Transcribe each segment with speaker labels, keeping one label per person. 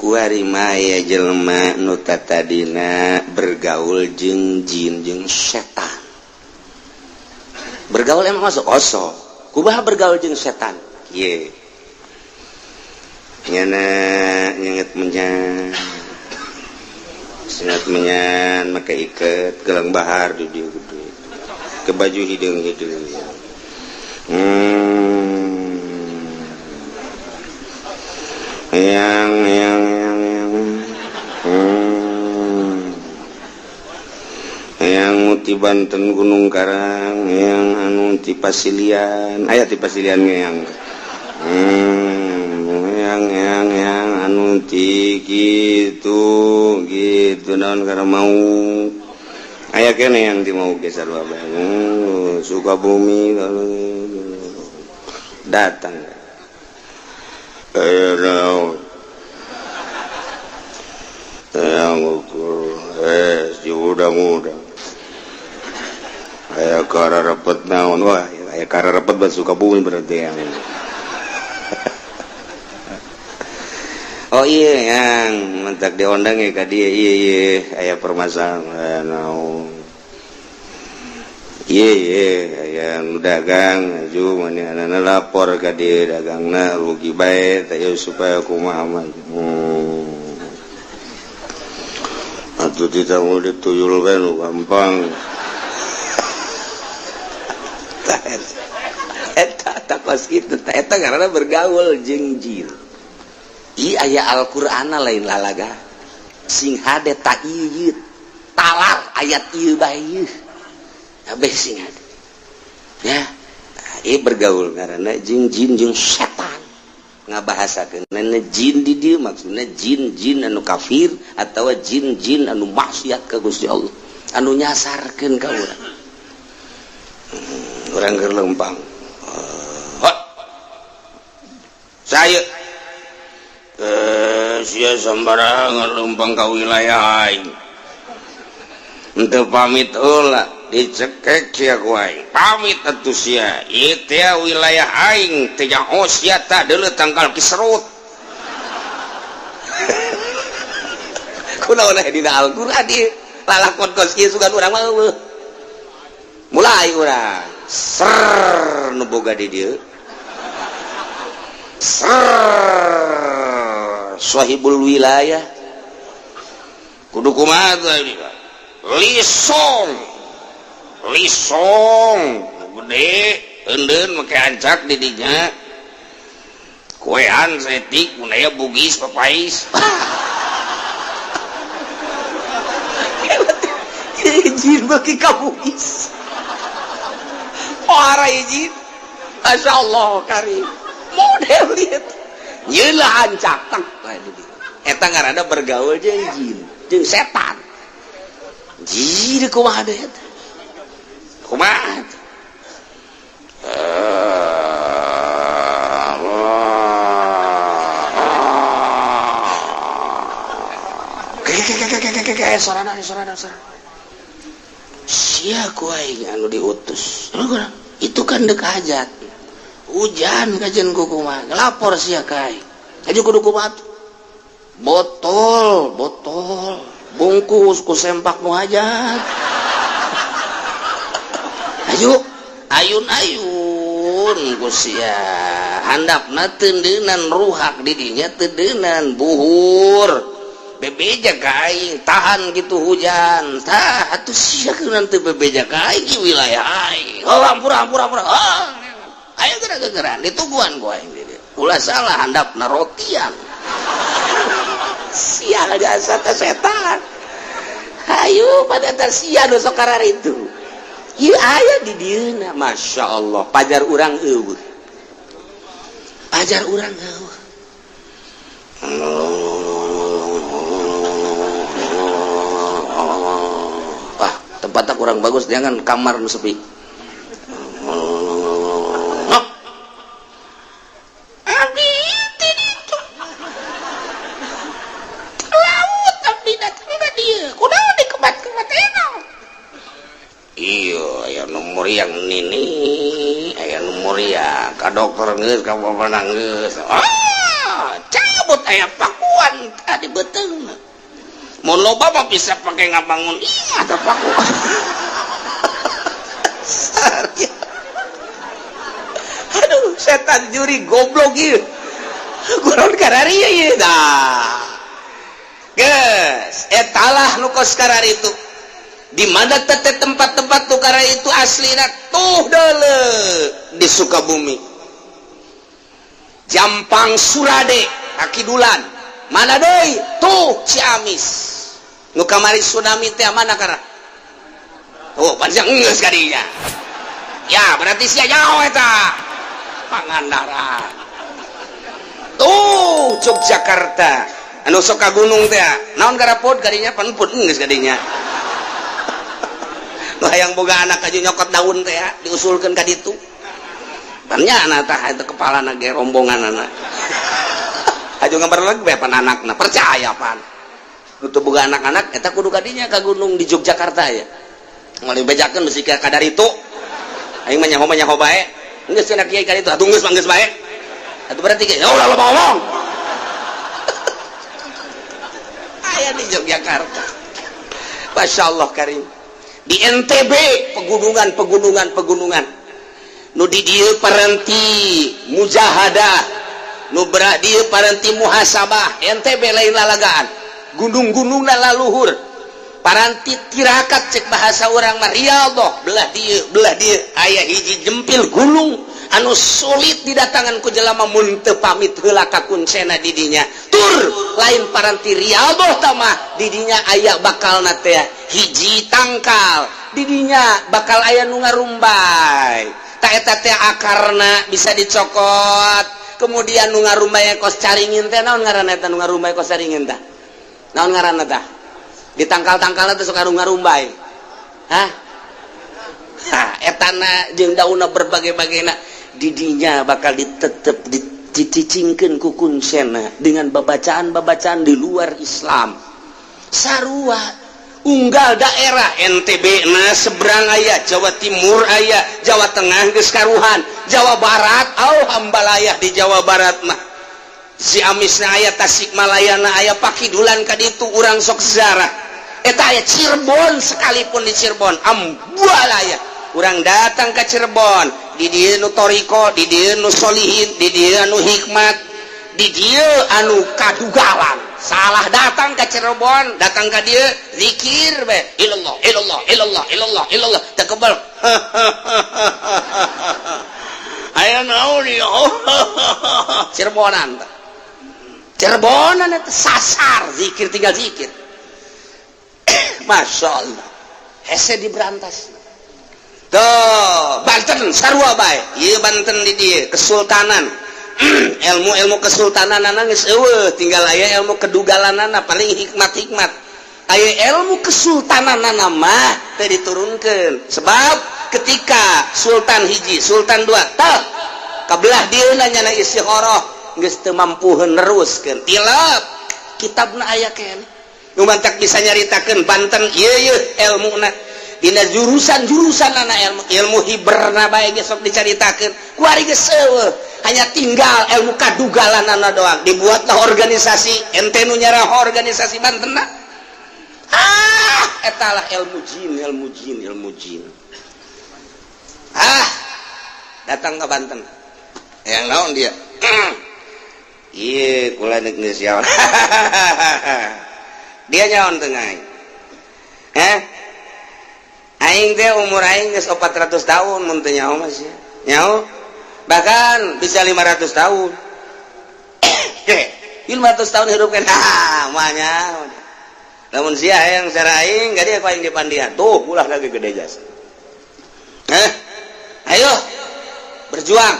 Speaker 1: Maya jelma nuta tadina bergaul jeung jin jeung setan. Bergaul emang masuk oso. Kumaha bergaul jeung setan? Ieu. Nyana nyenget menyan. Sengat menyan make iket gelang bahar di dieu gede. Ke baju hideung-hideung. Yang muti Banten Gunung Karang, yang anu ti Pasilian, aya ti Pasilian yang anu ti gitu naon karena mau aya kene yang ti mau geser babeh Sukabumi datang yang ukur udang-udang kayak kara repet naon wah kayak kara repet buat Sukabumi berarti yang oh iya yang mentak diondang ya ka dia iya aya permasalahan naon iya yang dagang aju mana lapor ka dia dagangna rugi bae teh supaya kumaha mah atuh ditamu dituyul bae nu gampang eta pas kitu eta karena bergaul jeung jin. Ieu aya Al-Qur'ana lain lalaga sing hade ta ieu talar ayat ieu bae ieu kabeh sing hade ya ieu bergaul karena jeung jin jeung setan ngabahasakeun jin di dieu maksudna jin anu kafir atawa jin anu maksiat ka Gusti Allah anu nyasarkeun ka urang urang keur lempang saya sia sambarangan lempang ka wilayah aing henteu pamit heula dicekek sia ku aing pamit atuh sia ieu teh wilayah aing teh nyaho sia tah deuleu tangkal kisrut kunaon dina Al-Qur'an ieu lalakon kos ieu sugan urang mah mulai urang ser nu boga di dieu sahibul wilayah kudu kumaha teh lisong gede endeun make ancak di dinya kuean setik mun aya bugis papais jin bagi kabugis ora jin masyaallah karim model lihat yelah ancak tak eta ngaranna bergaul jeung jin jeung setan jin kumaha deh eta kumaha sorana sia ku aing anu diutus itu kan deuk hajat hujan kajian kukuman lapor sia kai aja kudu kumat botol bungkus ku sempak nu hajat ayo ayun ku sia handapna tendeunan ruhak di dinya tendeunan buhur bebeja kai tahan gitu hujan tah atuh sia keunaan teu bebeja kai ki wilayah aing hampura ayo gerak-gerak dituguan gua ini ulah salah handapna rotian sial jasa setan ayo pada tersia dosa karar itu ieu aya di dieuna masyaallah pajar urang eueuh tempatnya kurang bagus jangan kamar nu sepi yang nini aya nomor ya ka dokter geus ka bapak geus cabut aya paku pakuan tadi beteng mau loba mah bisa pakai ngabangun atau pakuan aduh setan juri goblok ieu kunaon kararieu ieu dah geus etalah nu kos karari itu di mana tete tempat-tempat tukara itu aslina tuh dole di Sukabumi Jampang Surade Akidulan mana deui tuh Ciamis nu kamari tsunami teh mana karena oh panjang geus kadinya ya berarti sia jauh eta Pangandaran tuh Yogyakarta anu sok ka gunung teh naon garapod kadinya panpun geus kadinya hayang boga anak aja nyokot daun teh diusulkan ka ditu ternyata tah itu kepala ge rombongan anak aja ngabarleg bae pan anakna percaya pan nutu boga anak-anak eta kudu kadinya ka gunung di Yogyakarta ya ngali bejakeun bisi ka kadar itu aing mah nyaho bae geus cenah kiai ka ditu atuh geus manggeus bae atuh berarti ge ulah lo ngomong aya di Yogyakarta masyaallah karim di NTB pegunungan nu di dieu paranti mujahadah nu berak dieu paranti muhasabah NTB lain lalagaan gunung-gunungna laluhur paranti tirakat cek bahasa orang mah Riyadhah belah dieu aya hiji jempil gunung anu sulit didatangan ku jelema mun teu pamit heula ka kuncena di dinya tur lain paranti Riyadhah tah mah di dinya aya bakalna teh hiji tangkal di dinya bakal aya nu ngarumbai ta eta teh akarna bisa dicokot kemudian nu ngarumbai kos caringin teh naon ngaranna eta nu ngarumbai kos caringin tah naon ngaranna tah di tangkal-tangkalna teh sok ngarumbai hah etana jeung daunna berbagai-bagena didinya bakal ditetep dicicingkeun ku kuncena dengan babacaan-babacaan di luar Islam sarua unggal daerah NTB na seberang aya Jawa Timur aya Jawa Tengah geus karuhan Jawa Barat hambalayah di Jawa Barat mah Ciamisna aya Tasikmalayana aya Pakidulan ka ditu urang sok ziarah eta aya Cirebon sekalipun di Cirebon ambualaya urang datang ke Cirebon di dieu nu toriko di dieu nu solihin di dieu anu hikmat di dieu anu kadugalan salah datang ke Cirebon datang ke dieu zikir be ilallah ilallah ilallah ilallah ilallah takebal aya naon ieu Cirebonan eta sasar zikir tinggal zikir masyaallah hese diberantas Banten sarua bae ieu Banten di dieu kesultanan ilmu kesultananana geus eueuh tinggal aya ilmu kedugalanana paling hikmat aya ilmu kesultananana mah teu diturunkeun sebab ketika sultan hiji sultan dua tah kabelah dieuna nyana istikharah geus teu mampuheun neruskeun tilap kitabna aya keneh nu mantak bisa nyaritakeun Banten ieu ilmuna dina jurusan anak ilmu hiberna bae geus sok dicaritakeun ku ari geus eueuh hanya tinggal ilmu kadugalanana doang dibuatlah organisasi ente nu nyarah organisasi Bantenna etalah ilmu jin datang ke Banten yang naon dia iya kula neuk geus yaon dia nyaon teu ngai aing teh umur aing geus 400 tahun mun teu nyaho mah sia nyaho bahkan bisa 500 tahun 500 tahun hidup kan manya lamun sia hayang sara aing gadi aku aing dipandian tuh ulah lagi gede jas ayo berjuang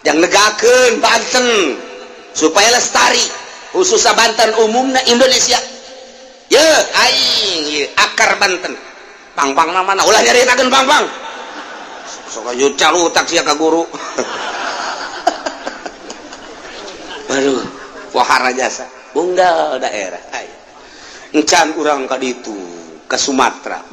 Speaker 1: yang negakeun Banten supaya lestari khususnya Banten umumna Indonesia ye aing akar Banten pang-pang mana ulah nyaritakeun pang-pang sok aju calutak sia ka guru aduh wahara jasa unggal daerah aya encan urang ka ditu ka Sumatera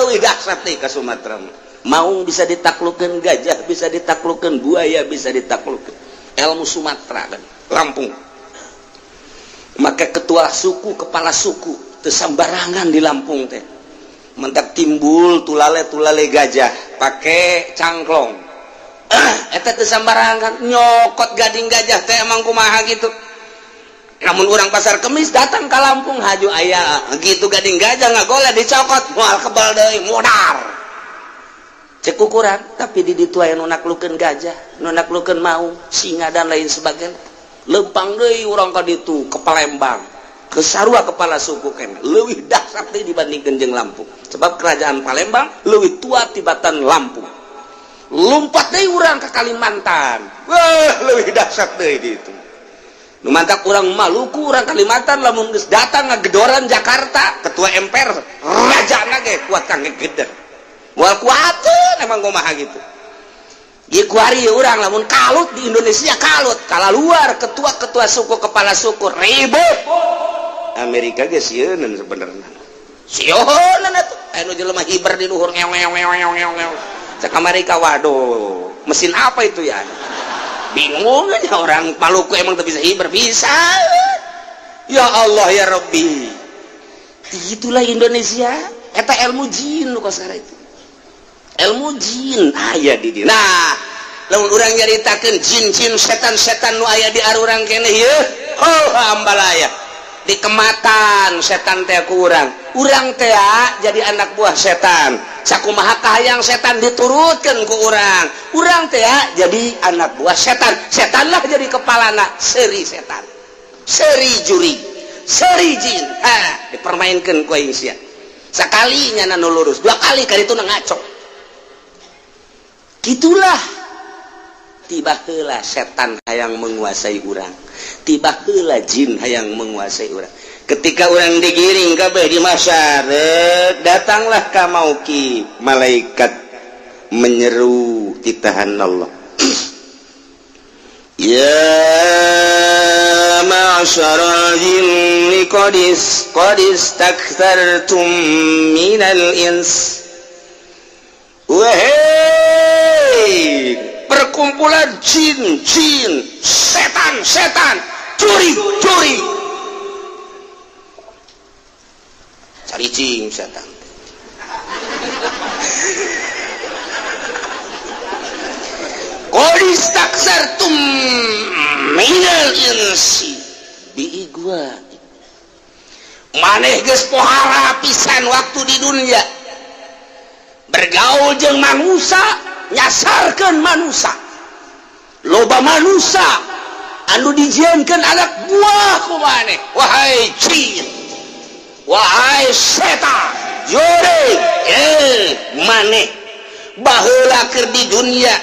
Speaker 1: leuwih dahsyat teh ka Sumatera maung bisa ditaklukkeun gajah bisa ditaklukkeun buaya bisa ditaklukkeun ilmu Sumatera kan Lampung ketua suku kepala suku teu sambarangan di Lampung teh mentak timbul tulale gajah pakai cangklong eta teu sambarangan nyokot gading gajah teh emang kumaha gitu. Namun orang pasar Kemis datang ke Lampung haju aya gitu gading gajah ngagoleh dicokot moal kebal deui modar cek ukuran tapi di ditu aya nu naklukeun gajah nu naklukeun maung singa dan lain sebagainya lempang deui urang ka ditu ke Palembang ke sarua kepala suku kene leuwih dahsyat deui dibandingkeun jeung Lampung sebab kerajaan Palembang leuwih tua tibatan Lampung lumpat deui urang ke Kalimantan wah leuwih dahsyat deui di itu nu mantak urang Maluku urang Kalimantan lamun geus datang ngagedoran Jakarta ketua MPR rajana ge kuat kangge geder moal kuateun emang kumaha gitu ieu kuari urang lamun kalut di Indonesia kalut kala luar ketua suku kepala suku ribut Amerika ge sieun sebenarnya sieun atuh aya nu jelema hiber di luhur ngeong cek Amerika waduh mesin apa itu ya bingung aja orang Maluku emang tak bisa hiber bisa ya Allah ya Rabbi itulah Indonesia eta ilmu jin nu kasara itu ilmu jin aya di dieu nah lamun urang nyaritakeun jin-jin setan-setan nu aya di arurang keneh ieu oh hambalaya di kematan setan teh ku urang teh jadi anak buah setan sakumaha kahayang setan diturutkeun ku urang teh jadi anak buah setan lah jadi kepalana seri setan seri juri seri jin dipermainkeun ku aing sia sakali nya nu lurus dua kali ka ditu ngaco gitulah tiba heula setan hayang menguasai urang tiba heula jin hayang menguasai urang ketika urang digiring kabeh di masyarakat datanglah ka mauki malaikat menyeru titahan Allah ya ma'syaral jinni qad istakthartum minal ins wahai perkumpulan jin setan curi cari cing setan qad istakthartum minal insi biigwa maneh geus pohara pisan waktu di dunia bergaul jeung manusia nyasarkeun manusia loba manusia anu dijieunkeun anak buah ku maneh wahai jin wahai setan jore maneh baheula keur di dunia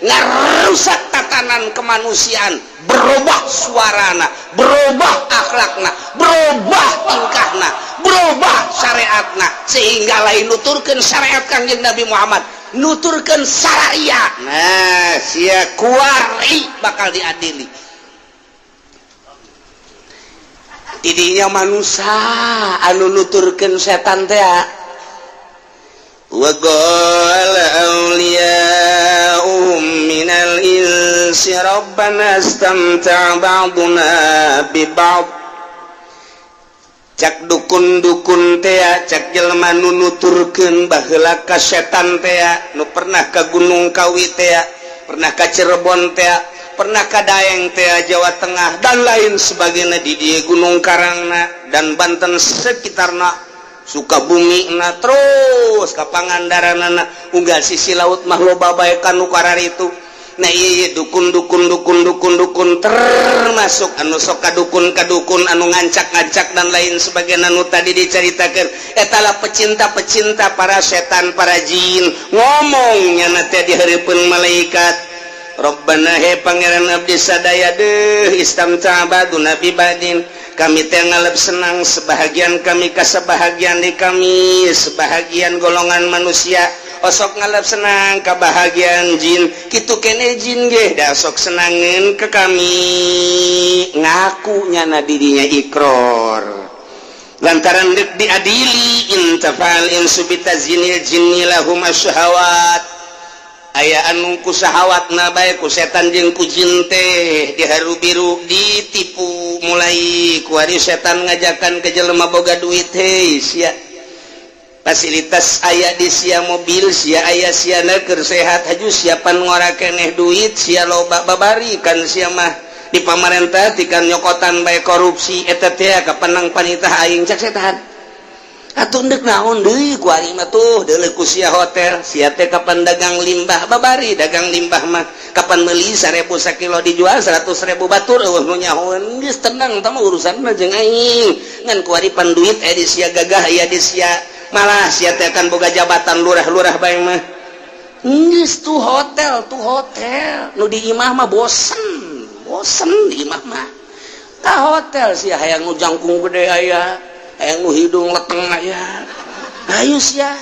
Speaker 1: ngarusak tatanan kemanusiaan berubah suarana berubah akhlakna berubah tingkahna berubah syariatna sehingga lain nuturkeun syariat Kangjeng Nabi Muhammad nuturkeun syariat nah sia kuari bakal diadili tidinya manusia anu nuturkeun setan teh wa qala awliya'uhum minal insi rabbana istamta'a ba'duna bi ba'd cak dukun-dukun teh cak jelema nu nuturkeun baheula ka setan teh nu pernah ka Gunung Kawi teh pernah ka Cirebon teh pernah ka Daeng teh Jawa Tengah dan lain sebagainya di dieu Gunung Karangna dan Banten sekitarna Sukabumi na terus ka Pangandaranna unggal sisi laut mah loba bae kanu kararitu nah ieu dukun termasuk anu sok kadukun anu ngancak-ngancak dan lain sebagainya anu tadi dicaritakeun etalah pecinta para setan para jin ngomongnya na teh dihareupeun malaikat Rabbana he pangeran abdi sadaya deui istamta baduna bi badin kami teh ngalep senang sebahagian kami ka sebahagian di kami sebahagian golongan manusia osok ngalep senang ka bahagian jin kitu kene jin ge da sok senangeun ke kami ngaku nyana dirinya ikrar lantaran deuk diadili intafal insu bitazini jinni lahum asyahawat aya anungku sahawat nabae ku setan jeung ku jin teh diharu biru ditipu mulai ku ari setan ngajakan ke jelema boga duit hei sia fasilitas aya di sia mobil sia aya siana keur sehat haju siapan ngora keneh duit sia loba babari kan sia mah di pamarentah tikan nyokotan bae korupsi eta teh kapenang panitah aing cak setan atuh endek naon deui ku ari mah tuh deuleu ku sia hotel sia teh kapan dagang limbah babari dagang limbah mah kapan meuli 1000 sakilo dijual 100.000 batur eueuh nu nyahoeun geus tenang tah mah urusanna jeung aing ngan ku ari pan duit aya di sia gagah aya di sia malah sia teh kan boga jabatan lurah-lurah bae mah geus tuh hotel nu di imah mah bosen di imah mah ka hotel sia hayang nu jangkung gede aya hayang nu hidung leteng aya ayo sia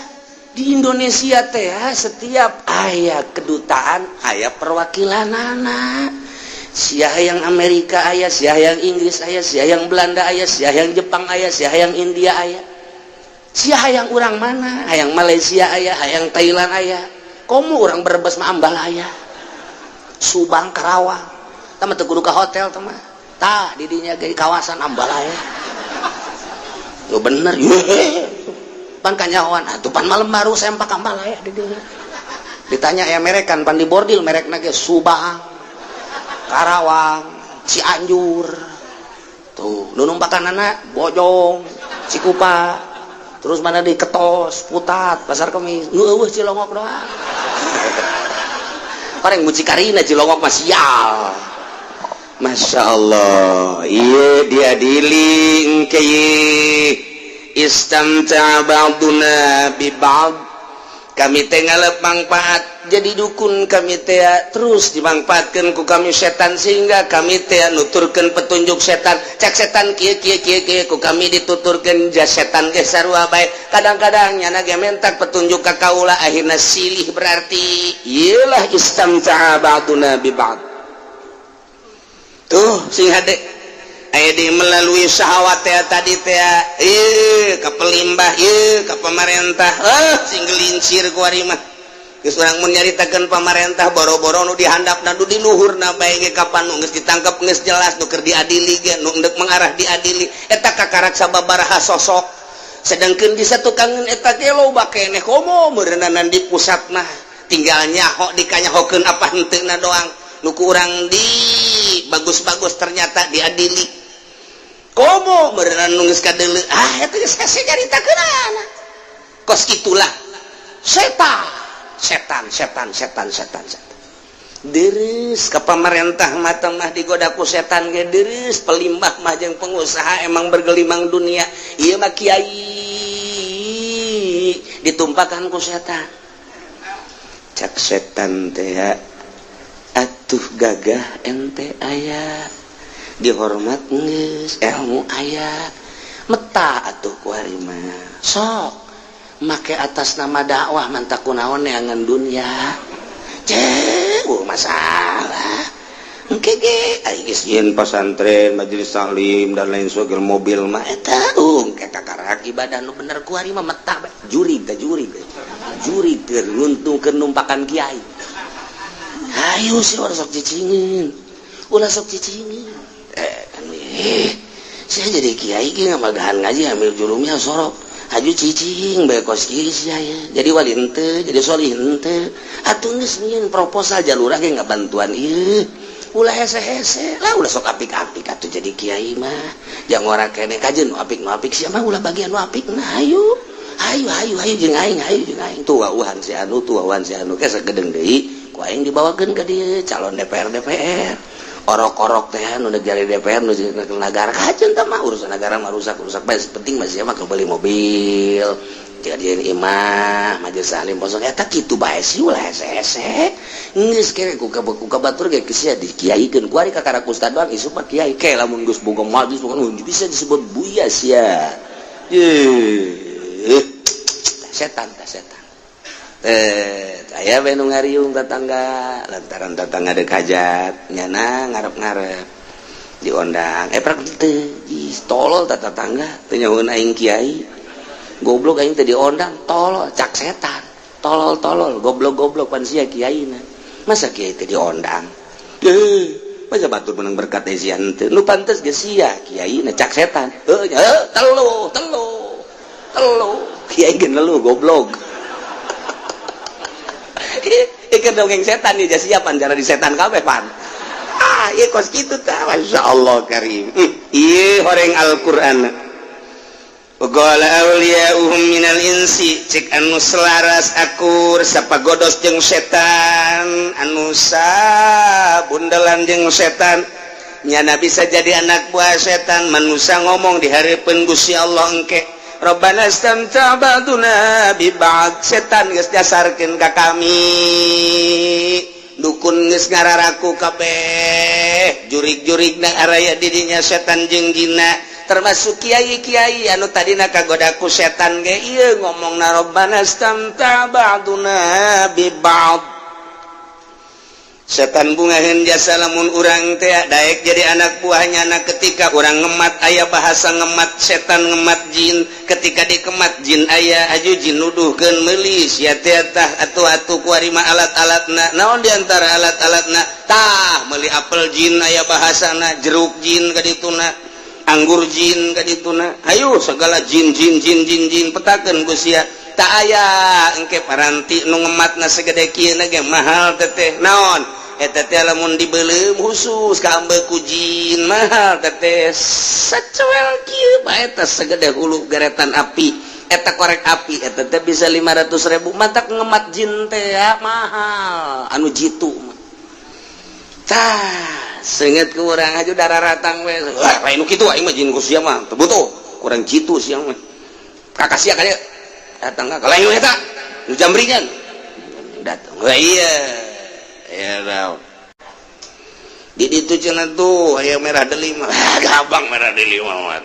Speaker 1: di Indonesia teh setiap aya kedutaan aya perwakilanana sia hayang Amerika aya sia hayang Inggris aya sia hayang Belanda aya sia hayang Jepang aya sia hayang India aya sia hayang urang mana hayang Malaysia aya hayang Thailand aya komo urang Brebes mah ambal aya Subang Karawang tama teu kudu ka hotel teh mah tah di dinya ge kawasan ambal aya yo bener yo pan kanyahoan atuh pan malam baru sempak ambal aya di dinya ditanya aya merekan pan di bordil merekna ge Subang Karawang Cianjur tuh nu numpakanana Bojong Cikupa terus mana di Ketos Putat Pasar Kemis nu eueuh Cilongok doang pareng mucikarina Cilongok mah sial Masya Allah iya dia diling kaya istamta ba'duna bi ba'd kami teh ngalep mangpaat jadi dukun kami teh terus dimangpaatkeun ku kami setan sehingga kami teh nuturkeun petunjuk setan cak setan kieu ku kami dituturkeun jas setan ge sarua bae kadang-kadang nyana ge mentak petunjuk ka kaula akhirna silih berarti ieulah istamta ba'duna bi ba'd tuh sing hade aya di melalui syahwat teh tadi teh ka pelimbah ka pamarentah sing gelincir ku ari mah geus urang mun nyaritakeun pamarentah boro-boro nu dihandapna nu di luhurna bae ge kapan nu geus ditangkep geus jelas nu keur diadili ge nu endek mengarah diadili eta kakarak sababaraha sosok sedangkeun di satukangeun eta ge loba keneh komo meureunanan di pusatna tinggal nyaho dikanyahokeun apa henteuna doang nu kurang di bagus-bagus ternyata diadili komo beneran nunggus kadeuleu eta geus kasih caritakeun kos itulah setan deres ka pamarentah mata mah digoda ku setan ge deres pelimbah mah jeung pengusaha emang bergelimang dunia ieu mah kiai ditumpakan ku setan cak setan teh atuh gagah ente aya dihormat geus ilmu aya meta atuh ku ari mah sok make atas nama dakwah mantak kunaon neangan dunia cek masalah engke ge ari geus yen pasantren majelis taklim dan lain sebagainya mobil mah eta engke kakarak ibadah nu bener ku ari mah meta juri teh nguntungkeun numpakan kiai ayo sih ulah sok cicingin saya jadi kiai ki ngamagahan ngaji ambil jurumnya sorok haju cicing bae kos kieu saya jadi wali henteu jadi solih henteu atuh geus nyieun proposal jalurah ge ngabantuan ieu ulah hese-hese lah ulah sok apik-apik atuh jadi kiai mah jang ora keneh kajeun nu apik sia mah ulah bagian nu apik nah ayo jeung aing tuwauhan si anu ke sagedeng deui ku aing dibawakeun ka dieu calon DPR orok-orok teh nu negara DPR nu negara kajeun tah mah urusan negara mah rusak bae penting mah sia mah beli mobil jadian imah majelis alim posong eta kitu bae sih ulah hese-hese geus kere ku kabatur ge sia dikiaikeun ku ari kakara ustad doang isu mah kiai ke lamun geus boga majelis bukan bisa disebut buya sia setan aya bae nu ngariung tetangga lantaran tetangga deuk hajat nyana ngarep-ngarep diondang prak teu tolol tetangga teu nyahoeun aing kiai goblok aing teh diondang tolol cak setan tolol goblok pan sia kiaina masa kiai teh diondang masa batur menang berkat ezian teh nu pantes ge sia kiaina cak setan telu kiai ge nelu goblok ieu dongeng setan ieu sia pan cara di setan kabeh pan ieu kos kitu tah masyaallah karim ieu horeng Al-Qur'an qala awliya'uhum minal insi cek anu selaras akur sapagodos jeung setan anu sabundelan jeung setan nyana bisa jadi anak buah setan manusia ngomong di hareupeun Gusti Allah engke Rabbana istamta ba'duna bi ba'd setan geus dasarkeun ka kami dukun geus ngararaku kabeh jurig-jurigna araya didinya setan jeung jinna termasuk kiai-kiai anu tadina kagodaku setan ge ieu ngomongna Rabbana istamta ba'duna bi ba'd setan bungaheun jasa lamun urang teh daek jadi anak buahnya na ketika urang ngemat aya bahasa ngemat setan ngemat jin ketika dikemat jin aya aju jin nuduhkeun meulis ya teh tah atu-atu kuari mah alat-alatna naon diantara alat-alatna tah meuli apel jin aya bahasana jeruk jin kadituna anggur jin kadituna ayo segala jin petakeun Gusti tak aya engke paranti nu ngematna segede kieu na ge mahal teteh naon eta teh lamun dibeuleum khusus ka ambeku jin mahal teteh sacuel kieu bae eta segede hulu garetan api eta korek api eta teh bisa 500.000 matak ngemat jin teh mahal anu jitu tah senget ke urang aju darah ratang we lain nu kitu aing mah jin ku sia mah teu butuh kurang jitu sia mah kakasia ka dieu datang ka lain eta nu jambringan datang iya raw di ditu cenah tuh aya merah delima gabang merah delima mah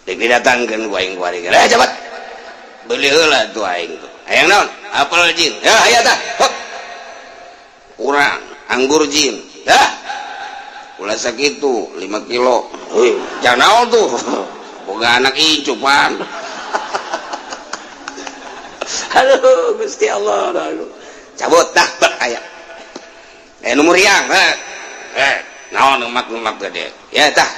Speaker 1: dek didatangkeun ku aing kuari cepat beuli heula tuh aing tuh hayang naon apel jin ya aya tah urang anggur jin ulah sakitu 5 kilo jangan tuh boga anak icupan aduh Gusti Allah cabut dah aya nomor yang naon ngemak gede ya tah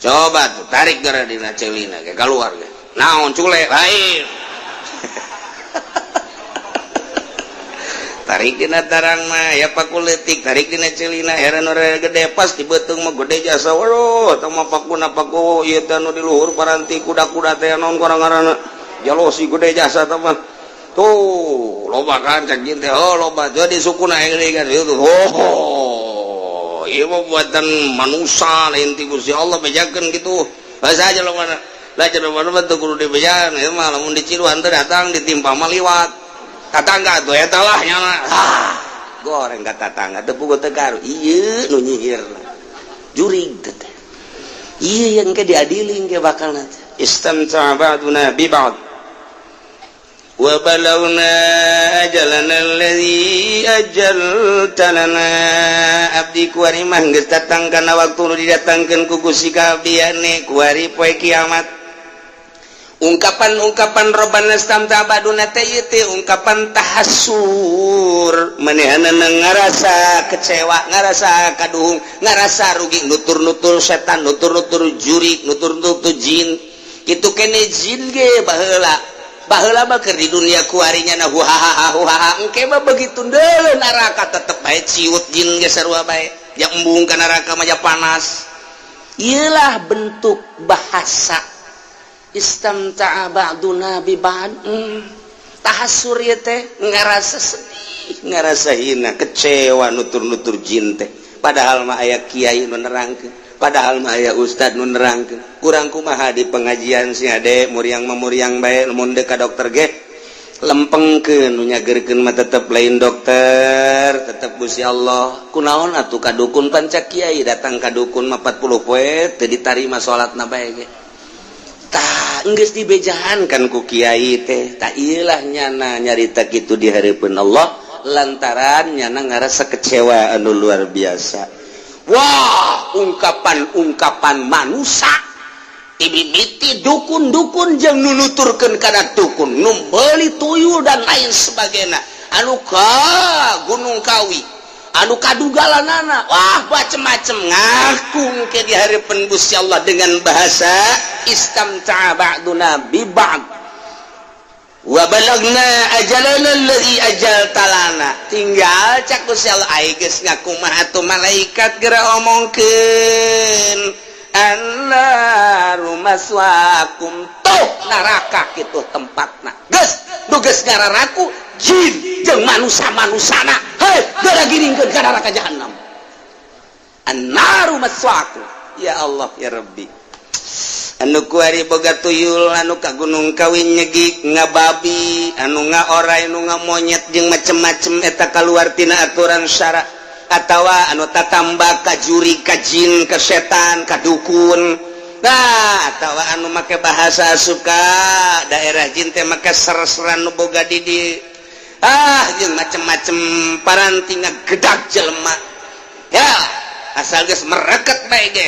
Speaker 1: coba tuh tarik gara dina celina ke keluar ge naon cule lain tarik dina tarang mah ya pakuletik tarik dina celina heran ora gede pas di beuteung mah gede jasa waduh tah mah pakuna paku ieu teh anu di luhur paranti kuda-kuda teh naon ngaranna jalosi gede jasa tah mah tuh loba kan cak jin teh loba jadi sukuna euy kan ieu ieu mah buatan manusia lain ti Gusti Allah bejakeun kitu bahasa aja lo mana lah cenah mana teu kudu dibejakeun ieu mah lamun di Ciruan teh datang ditimpa mah liwat tatangga tuh eta lah nyana goreng ka tatangga teu puguh teu garu ieu nu nyihirna jurig teh ieu yang ke diadili ge bakalna istamta ba'duna bi ba'd wa balawna ajalana alladzi ajalta lana abdi kuari mah geus datang kana waktu nu didatangkeun ku Gusti kabiyane kuari poe kiamat ungkapan Rabbana istamta ba'duna teh ieu ungkapan tahassur manehna ngarasa kecewa ngarasa kaduhung ngarasa rugi nutur-nutur setan nutur-nutur jurig nutur-nutur jin kitu kene jin ge baheula mah keur di dunia kuarinya na huhaha engke mah begitu deuleu neraka tetep bae ciut jin ge sarua bae yang embung ka neraka mah panas ieulah bentuk bahasa istamta'a ba'duna bi ba'd tahassur ieu teh ngarasa sedih ngarasa hina kecewa nutur-nutur jin teh padahal mah aya kiai nu nerangkeun padahal mah aya ustad nu nerangkeun kurang kumaha di pengajian si ade muriang bae mun deuk ka dokter ge lempengkeun nu nyageurkeun mah tetep lain dokter tetep Gusti Allah kunaon atuh ka dukun panca kiai datang ka dukun mah 40 poe teu ditarima salatna bae ge geus dibejahan kan ku kiai teh tak iyalah nyana nyarita kitu di hareupeun Allah lantaran nyana ngarasa kecewa anu luar biasa wah ungkapan manusia tibibiti dukun-dukun jeung nunuturkeun kana dukun nu beuli tuyul dan lain sebagainya anu ka Gunung Kawi anu kadugalanana wah macem-macem ngaku ke di hareupeun Gusti Allah dengan bahasa istamta'a ba'duna bi ba'd wa balagna ajalana alladzi ajaltalana tinggal cak Gusti Allah ai geus ngakumaha atuh malaikat geura omongkeun annaru maswaakum tuh neraka kitu tempatna geus nu geus ngararaku jin jeung manusia-manusana hei geura giringkeun ka neraka jahanam annaru maswaakum ya Allah ya Rabbi anu kuari boga tuyul anu ka Gunung Kawi nyegik ngababi anu ngaorai anu ngamonyet jeung macem-macem eta kaluar tina aturan syara atawa anu tatamba ka juri ka jin ka setan ka dukun nah atawa anu make bahasa suka daerah jin teh make ser-seran nu boga di jeung macem-macem paranti ngagedag jelema ya asal geus mereket bae ge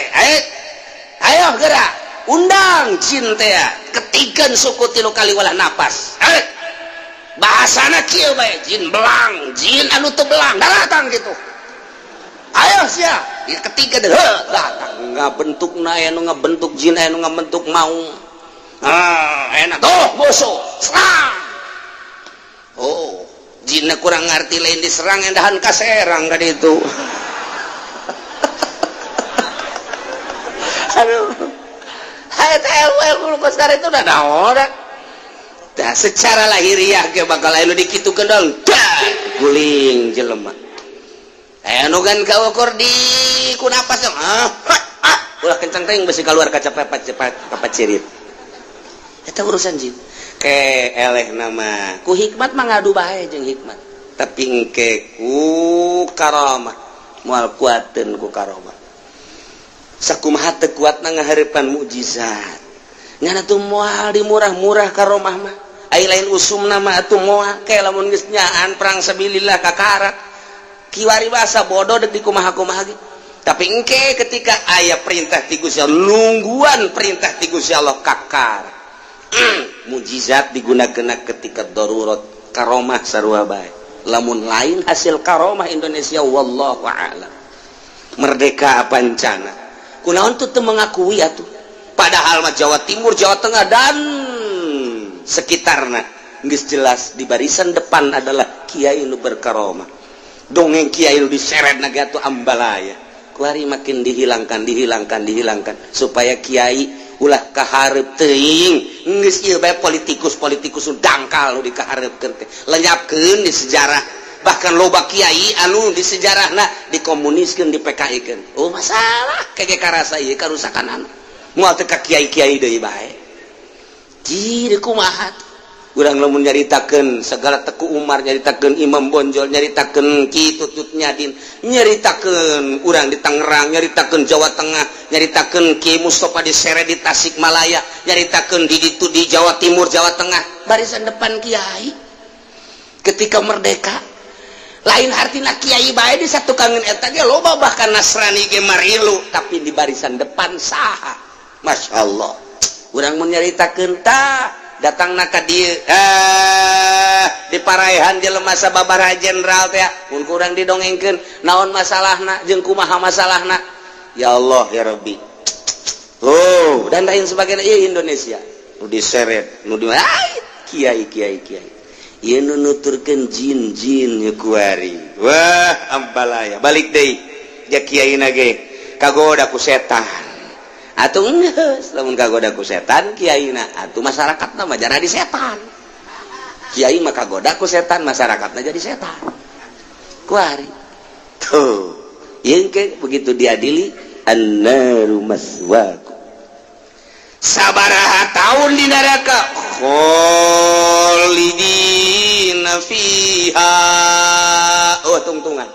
Speaker 1: ayo geura undang jin teh ketikeun suku tilu kali walah napas bahasana kieu bae jin belang jin anu teu belang datang gitu ayo sia ieu ketiga teh datang ngabentukna anu ngabentuk jin anu ngabentuk maung enak tuh boso serang oh jinna kurang ngarti lain diserang endahan kaserang ka ditu aduh itu udah naon dah secara lahiriah ge bakal anu dikitukeun dong guling jelema anu kan kaukur di kunapas dong ulah kencang teh besi keluar kaca pepat cirit eta urusan jin ke eleh nama ku hikmat mah ngadu bae jeung hikmat tapi engke ku karamah moal kuateun ku karamah sakumaha teu kuatna ngahareupan mukjizat ngana tuh moal di murah-murah karomah mah ai lain usumna mah atuh moal ke lamun geus nyaan perang sabilillah kakarak kiwari basa bodoh deuk dikumaha-kumaha ge tapi engke ketika aya perintah ti Gusti Allah nungguan perintah ti Gusti Allah kakar mukjizat digunakeun ketika darurat karomah sarua bae lamun lain hasil karomah Indonesia wallahu a'lam merdeka pancana kunaon tuh mengakui atuh padahal mah Jawa Timur Jawa Tengah dan sekitarna geus jelas di barisan depan adalah kiai nu berkaromah dongeng kiai nu diseret na atuh ambalaya kuari makin dihilangkan supaya kiai ulah kahareup teuing geus ieu bae politikus nu dangkal nu dikahareupeun teh lenyapkeun di sejarah bahkan loba kiai anu di sejarahna dikomuniskeun di PKI-keun oh masalah kege karasa ieu karusakan anu moal teh ka kiai-kiai deui bae jadi kumaha urang lamun nyaritakeun segala Teku Umar nyaritakeun Imam Bonjol nyaritakeun Ki Tutut Nyadin nyaritakeun urang di Tangerang nyaritakeun Jawa Tengah nyaritakeun Ki Mustofa di Sere di Tasikmalaya nyaritakeun di ditu di Jawa Timur Jawa Tengah barisan depan kiai ketika merdeka lain artina kiai bae di satu kangen eta ge loba bahkan Nasrani ge marilu tapi di barisan depan saha Masya Allah urang mun nyaritakeun tah datangna ka dieu di paraehan jelema sababaraha jenderal teh mun kurang didongengkeun naon masalahna jeung kumaha masalahna ya Allah ya Rabbi oh dan lain sebagainya ieu Indonesia nu diseret nu di kiai ieu nu nuturkeun jin-jin nya kuari wah ambalaya balik deui ja kiaina ge kagoda ku setan atuh geus lamun kagoda ku setan kiaina atuh masyarakatna mah jadi setan kiai mah kagoda ku setan masyarakatna jadi setan kuari tuh ieu ke begitu diadili annaru maswaakum sabaraha taun di neraka khalidina fiha oh tungtungan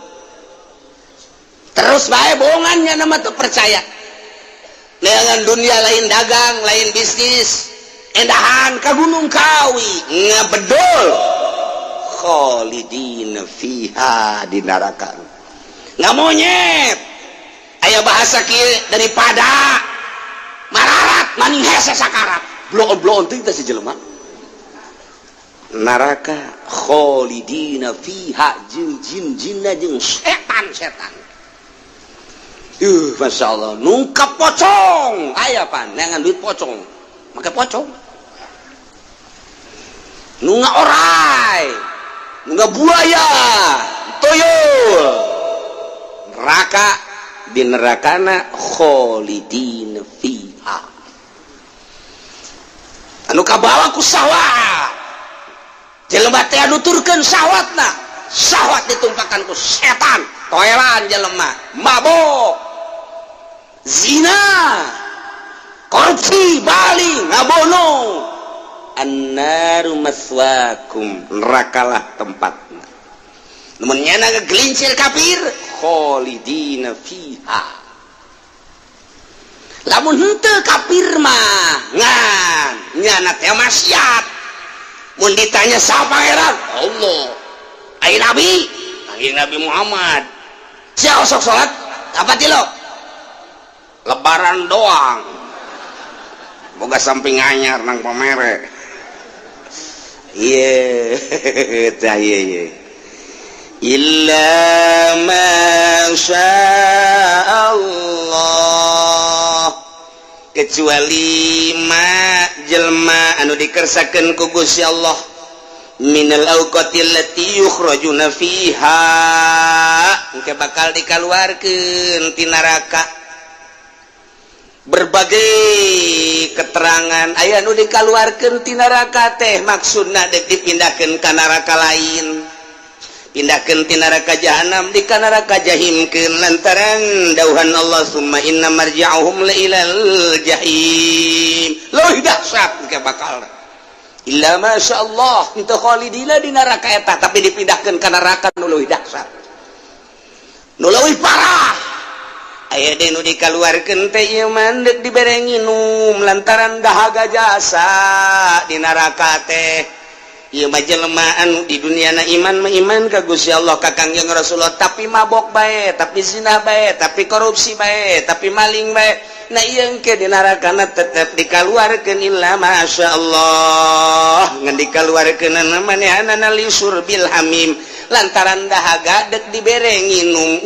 Speaker 1: terus bae bohongannya nama tuh percaya dengan dunia lain dagang lain bisnis endahan ka Gunung Kawi ngabedol khalidina fiha di neraka ngamonyet aya bahasa kieu daripada mararat paning hese sakarat bloon-bloon teh si jelema neraka kholidina fiha jeung jin-jinna jeung setan-setan. Masya Allah nungkap pocong aya pan neangan duit pocong make pocong nunga orai nunga buaya tuyul neraka di nerakana kholidina fiha anu kabawa ku sawah jelema teh nuturkeun sawatna sawat ditumpakan ku setan toelan jelema mabok zina korupsi baling ngabono annaru maswakum nerakalah tempatna namun nyana ngegelincir kafir kholidina fiha lamun henteu kafir mah ngan nyana teh maksiat mun ditanya sa pangeran Allah ai nabi Muhammad sia sok salat apa tilok lebaran doang boga samping anyar nang pamere iya tah iya illa masya Allah kecuali ma jelma anu dikersakeun ku Gusti Allah minal auqatil lati yukhrajuna fiha engke bakal dikaluarkeun ti neraka berbagai keterangan aya nu dikaluarkeun ti neraka teh maksudna dek dipindahkeun ka neraka lain pindahkeun ti neraka jahanam di ka neraka jahimkeun lantaran dauhan Allah summa inna marji'uhum la ilal jahim leuwih dahsyat engke bakal illa masyaallah henteu khalidina di neraka eta tapi dipindahkeun ka neraka nu leuwih dahsyat nu leuwih parah aya deui nu dikaluarkeun teh ieu mah deuk dibere nginum lantaran dahaga jasa di neraka teh ieu mah jelema anu di duniana iman mah iman ka Gusti Allah ka Kangjeng Rasulullah tapi mabok bae tapi zina bae tapi korupsi bae tapi maling bae nah ieu engke di narakana tetep dikaluarkeun illa masyaallah ngan dikaluarkeun manehna li surbil hamim lantaran dahaga deuk dibere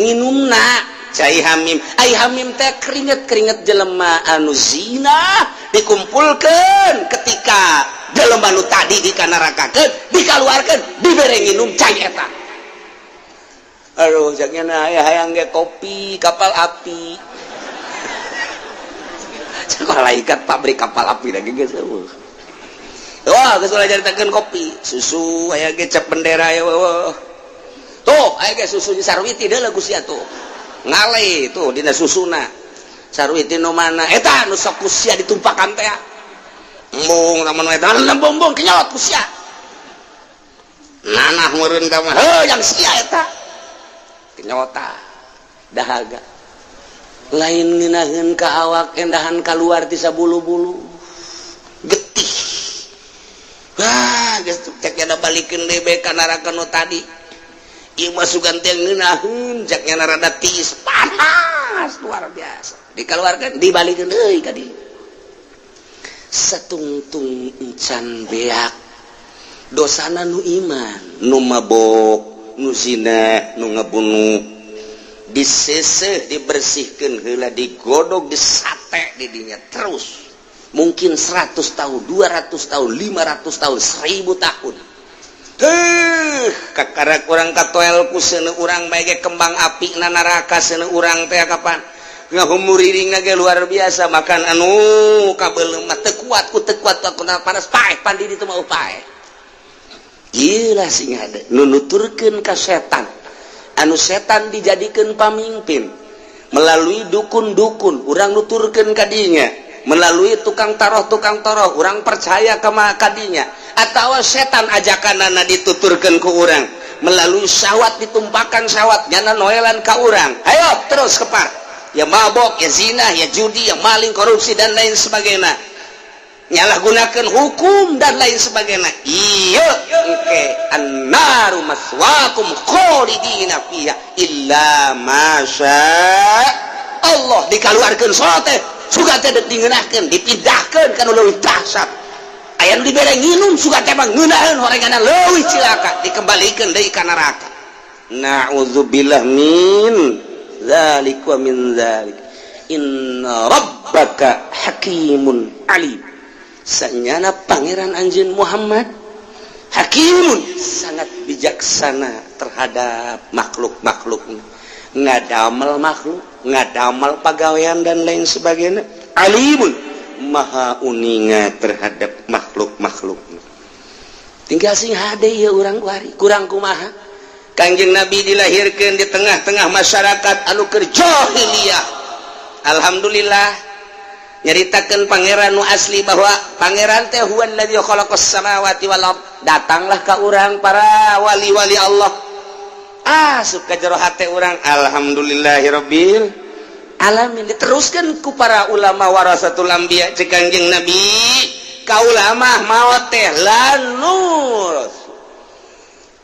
Speaker 1: nginumna cai hamim ai hamim teh keringet jelema anu zina dikumpulkeun ketika jelema nu tadi di nerakakeun dikaluarkeun dibere nginum cai eta aduh jagna aya hayang ge kopi kapal api malaikat pabrik kapal api lagi geus eueuh wah geus ulah caritakeun kopi susu aya ge cap bendera aya tuh aya ge susu sarwiti deui Gusti atuh ngale tuh dina susuna sarwiti nu mana eta nu sok kusia ditumpakan teh embung lamun eta lembung kenyot kusia nanah meureun ka mah heuh yang sia eta kenyota dahaga lain ngeunaheun ka awak endahan kaluar ti sabulu-bulu getih wah geus cek ada balikeun deui bae ka neraka nu tadi ieu masukan teh ngeunaheun jaknya rada tiis panas luar biasa dikaluarkeun dibalikeun deui ka dieu satungtung encan beak dosana nu iman nu mabok nu zina nu ngabunuh diseseh dibersihkeun heula digodog disate di dinya terus mungkin 100 tahun 200 tahun 500 tahun 1000 tahun kakarak urang katoel ku seuneu urang bae ge kembang api na neraka seuneu urang teh kapan ngahumuririna ge luar biasa makan anu kabeuleuh mah teu kuat ku panas paeh pandi ditu mah paeh ieu lah sing hade nu nuturkeun ka setan anu setan dijadikeun pamimpin melalui dukun-dukun urang nuturkeun ka dinya melalui tukang taroh urang percaya ka kadinya atawa setan ajakanana dituturkeun ku urang melalui syahwat ditumpakan syahwat nyana noelan ka urang ayo terus kepar ya mabok ya zina ya judi ya maling korupsi dan lain sebagainya nyalahgunakeun hukum dan lain sebagainya iya engke annaru maswaakum khalidina fiha illa masya Allah dikaluarkeun salat teh suka teh dingeunahkeun dipindahkeun kana leuwih dahsyat aya nu dibere nginum suka teh mah ngeunaheun horenganna leuwih cilaka dikembalikeun deui ka neraka na'udzubillah min dzalik wa min dzalik inna rabbaka hakimun alim sanyana pangeran anjeun Muhammad hakimun sangat bijaksana terhadap makhluk-makhluknya ngadamel makhluk ngadamel pagawean dan lain sebagainya alimun maha uninga terhadap makhluk-makhluknya tinggal sing hade ya urang kuari kurang kumaha Kangjeng Nabi dilahirkan di tengah-tengah masyarakat anu keur jahiliyah alhamdulillah nyaritakeun pangeran nu asli bahwa pangeran teh huwallazi khalaqas samawati wal ard datanglah ka urang para wali-wali Allah asup ka jero hate urang alhamdulillahirabbil alamin diteruskeun ku para ulama warasatul anbiya cek Kangjeng Nabi ka ulama maot teh lanur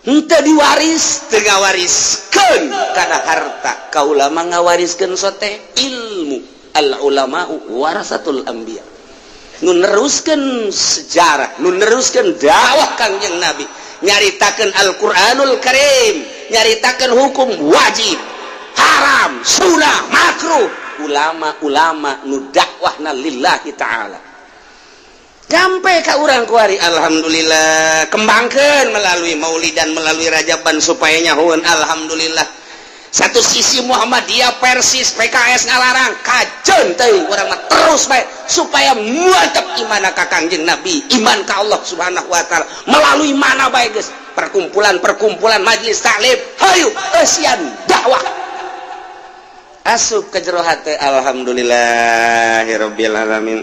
Speaker 1: henteu diwaris teu ngawariskeun kana harta ka ulama ngawariskeun sote ilmu al ulama warasatul anbiya nu neruskeun sejarah nu neruskeun dakwah Kangjeng Nabi nyaritakeun Al-Qur'anul Karim nyaritakeun hukum wajib haram sunah makruh ulama-ulama nu dakwahna lillahi ta'ala sampai ka urang kuari alhamdulillah kembangkeun melalui maulidan melalui rajaban supaya nyahoeun alhamdulillah satu sisi Muhammadiyah Persis PKS ngalarang kajen teuing urang mah terus bae supaya mantep iman ka Kangjeng Nabi iman ka Allah Subhanahu wa taala melalui mana bae geus perkumpulan majelis taklim hayu eusian dakwah asup ka jero hate alhamdulillahirabbil alamin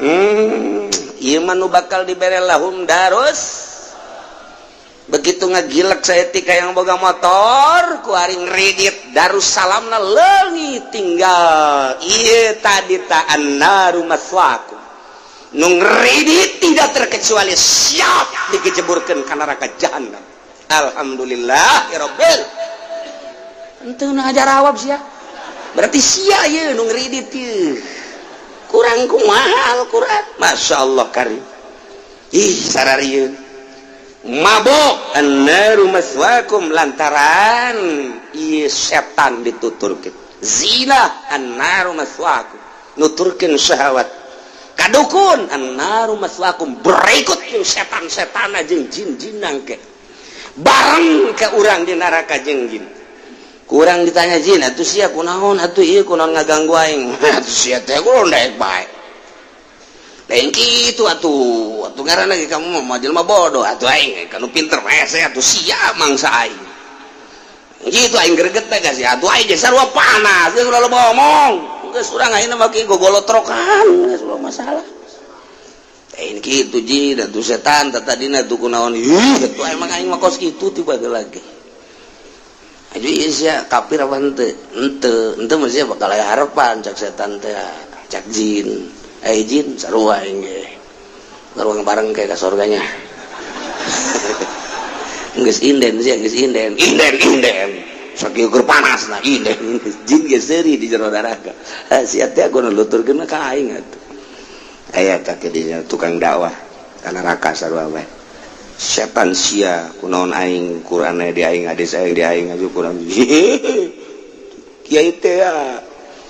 Speaker 1: ieu mah nu bakal dibere lahum darus begitu ngagilek saeutik yang boga motor ku ari ngredit Darussalamna leungit tinggal ieu tadi ta annaru maswaakum nu ngredit tidak terkecuali siap dikejeburkeun ka neraka jahanam alhamdulillah ya rabbil henteu na ajar awab sia berarti sia ieu nu ngredit ieu kurang kumaha Al-Qur'an masyaallah karim ih sararieun mabok annaru maswaakum lantaran ieu setan dituturkeun zina annaru maswaakum nuturkeun syahwat kadukun annaru maswaakum berikut jeung setan-setan jeung jin-jinan ke bareng ke urang di neraka jeung jin kurang ditanya jin atuh sia kunaon atuh ieu kunaon ngaganggu aing atuh sia teh kunaon daek bae lain kitu atuh ngaranna ge kamu mah jelema bodoh atuh aing kanu pinter hese atuh sia mangsa aing kitu aing greget teh geus atuh aing geus sarua panas geus ulah loba omong geus urang ayeuna mah ki gogolotrokan geus ulah masalah lain kitu jin atuh setan tadina tuh kunaon ih atuh emang aing mah kos kitu tiba lagi aja ieu sia kafir apa henteu mah sia bakal aya harapan cak setan teh cak jin jin sarua aing ge sarua bareng ke ka surganya geus inden sia geus inden sakieu keur panasna inden jin ge seuri di jero neraka sia teh kudu nuturkeun ka aing atuh aya teh dinya tukang dakwah ka neraka sarua bae setan sia kunaon aing Qur'an di aing hadis aing di aing aju kurang kiai teh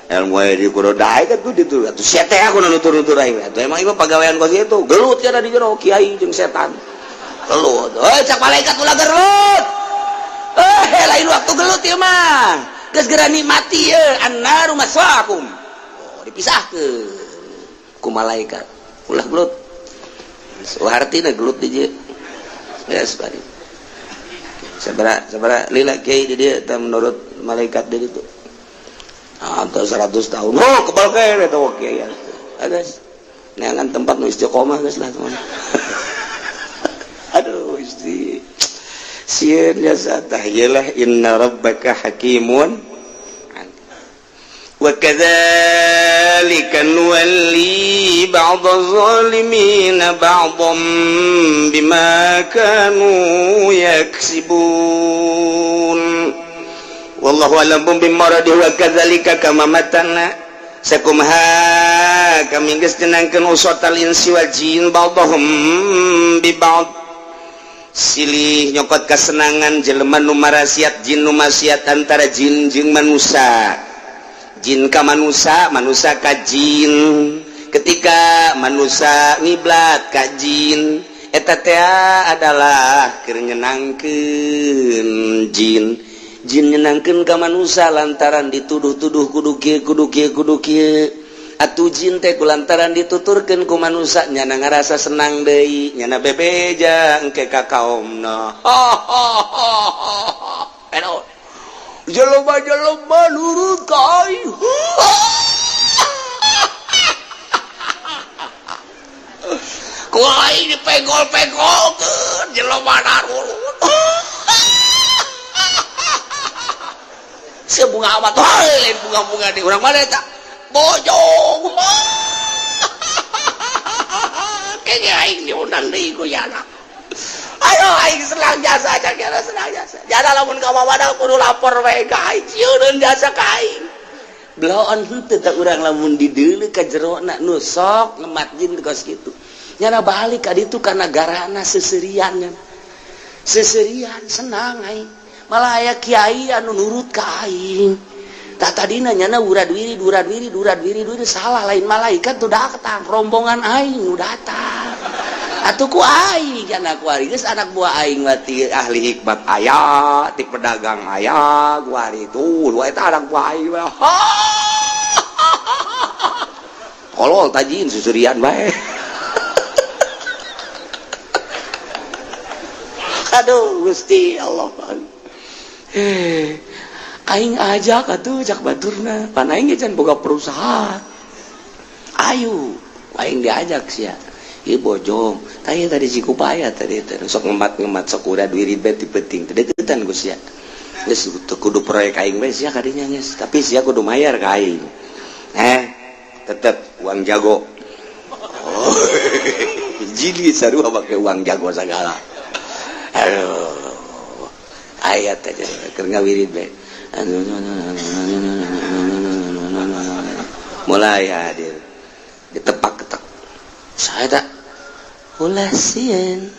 Speaker 1: ilmu di kudu daek atuh ditu atuh sia teh aku nutur-nutur aing atuh emang ieu pagawean kos itu gelut cenah di jero kiai jeung setan gelut cak malaikat ulah gelut lain waktu gelut ieu mah geus geura nikmati ieu annaru maswaakum dipisahkeun ku malaikat ulah gelut suhartina gelut di dieu ya sekali sabara lila kiai di dieu teh menurut malaikat di ditu atau 100 tahun kebal kere eta kiai guys neangan tempat nu istiqomah geus lah teman aduh isti sieun jasa tahyalah inna rabbaka hakimun wa kadzalika nuwalli ba'dadh zalimin ba'dhum bima kanu yaksibun wallahu alam bim maradi wa kadzalika kama matana sakum kami geus jenangkeun usatal insi wal jin ba'dhum bi ba'd silih nyokot kasenangan jelema nu marasiat jin nu maksiat antara jin jeung manusia jin ka manusia manusia ka jin ketika manusia ngiblat ka jin eta teh adalah keur nyenangkeun jin nyenangkeun ka manusia lantaran dituduh-tuduh kudu kieu kudu kieu kudu kieu atuh jin teh kulantaran dituturkeun ku manusia nyana ngarasa senang deui nyana bebeja engke ka kaumna jelema nurut ka aing ku aing dipegol-pegolkeun jelema nurut sia bunga amat lain bunga-bunga di urang mana eta bojong kayaknya aing diundang deui ku yana ayo aing senang jasa cakira senang jasa jana lamun ka mamada kudu lapor we ka aing cieun jasa ka aing bloon henteu teh urang lamun dideuleu ka jerona nu sok ngemat jin kos kitu nyana balik ka ditu kana garana seserian seserian senang aing malah aya kiai anu nurut ka aing tak tadina nyana urad wiri salah lain malaikat tuh datang rombongan aing nu datang atuh ku aing nyana ku ari geus anak buah aing mati ahli hikmat aya ti pedagang aya ku ari tuh lu eta anak buah aing kolol tajin susurian bae aduh Gusti Allah aing ajak atuh jak baturna pan aing can boga perusahaan ayo aing diajak sia ieu bojong tanya tadi Cikupaya tadi sok ngemat sok udah duit beti penting deketan Gus ya geus kudu proyek aing we sia kadinya geus tapi sia kudu mayar ka aing tetep uang jago jili sarua make uang jago segala aduh ayat aja keur ngawirid bae mulai hadir ditepak-tepak saya tak ulah sieun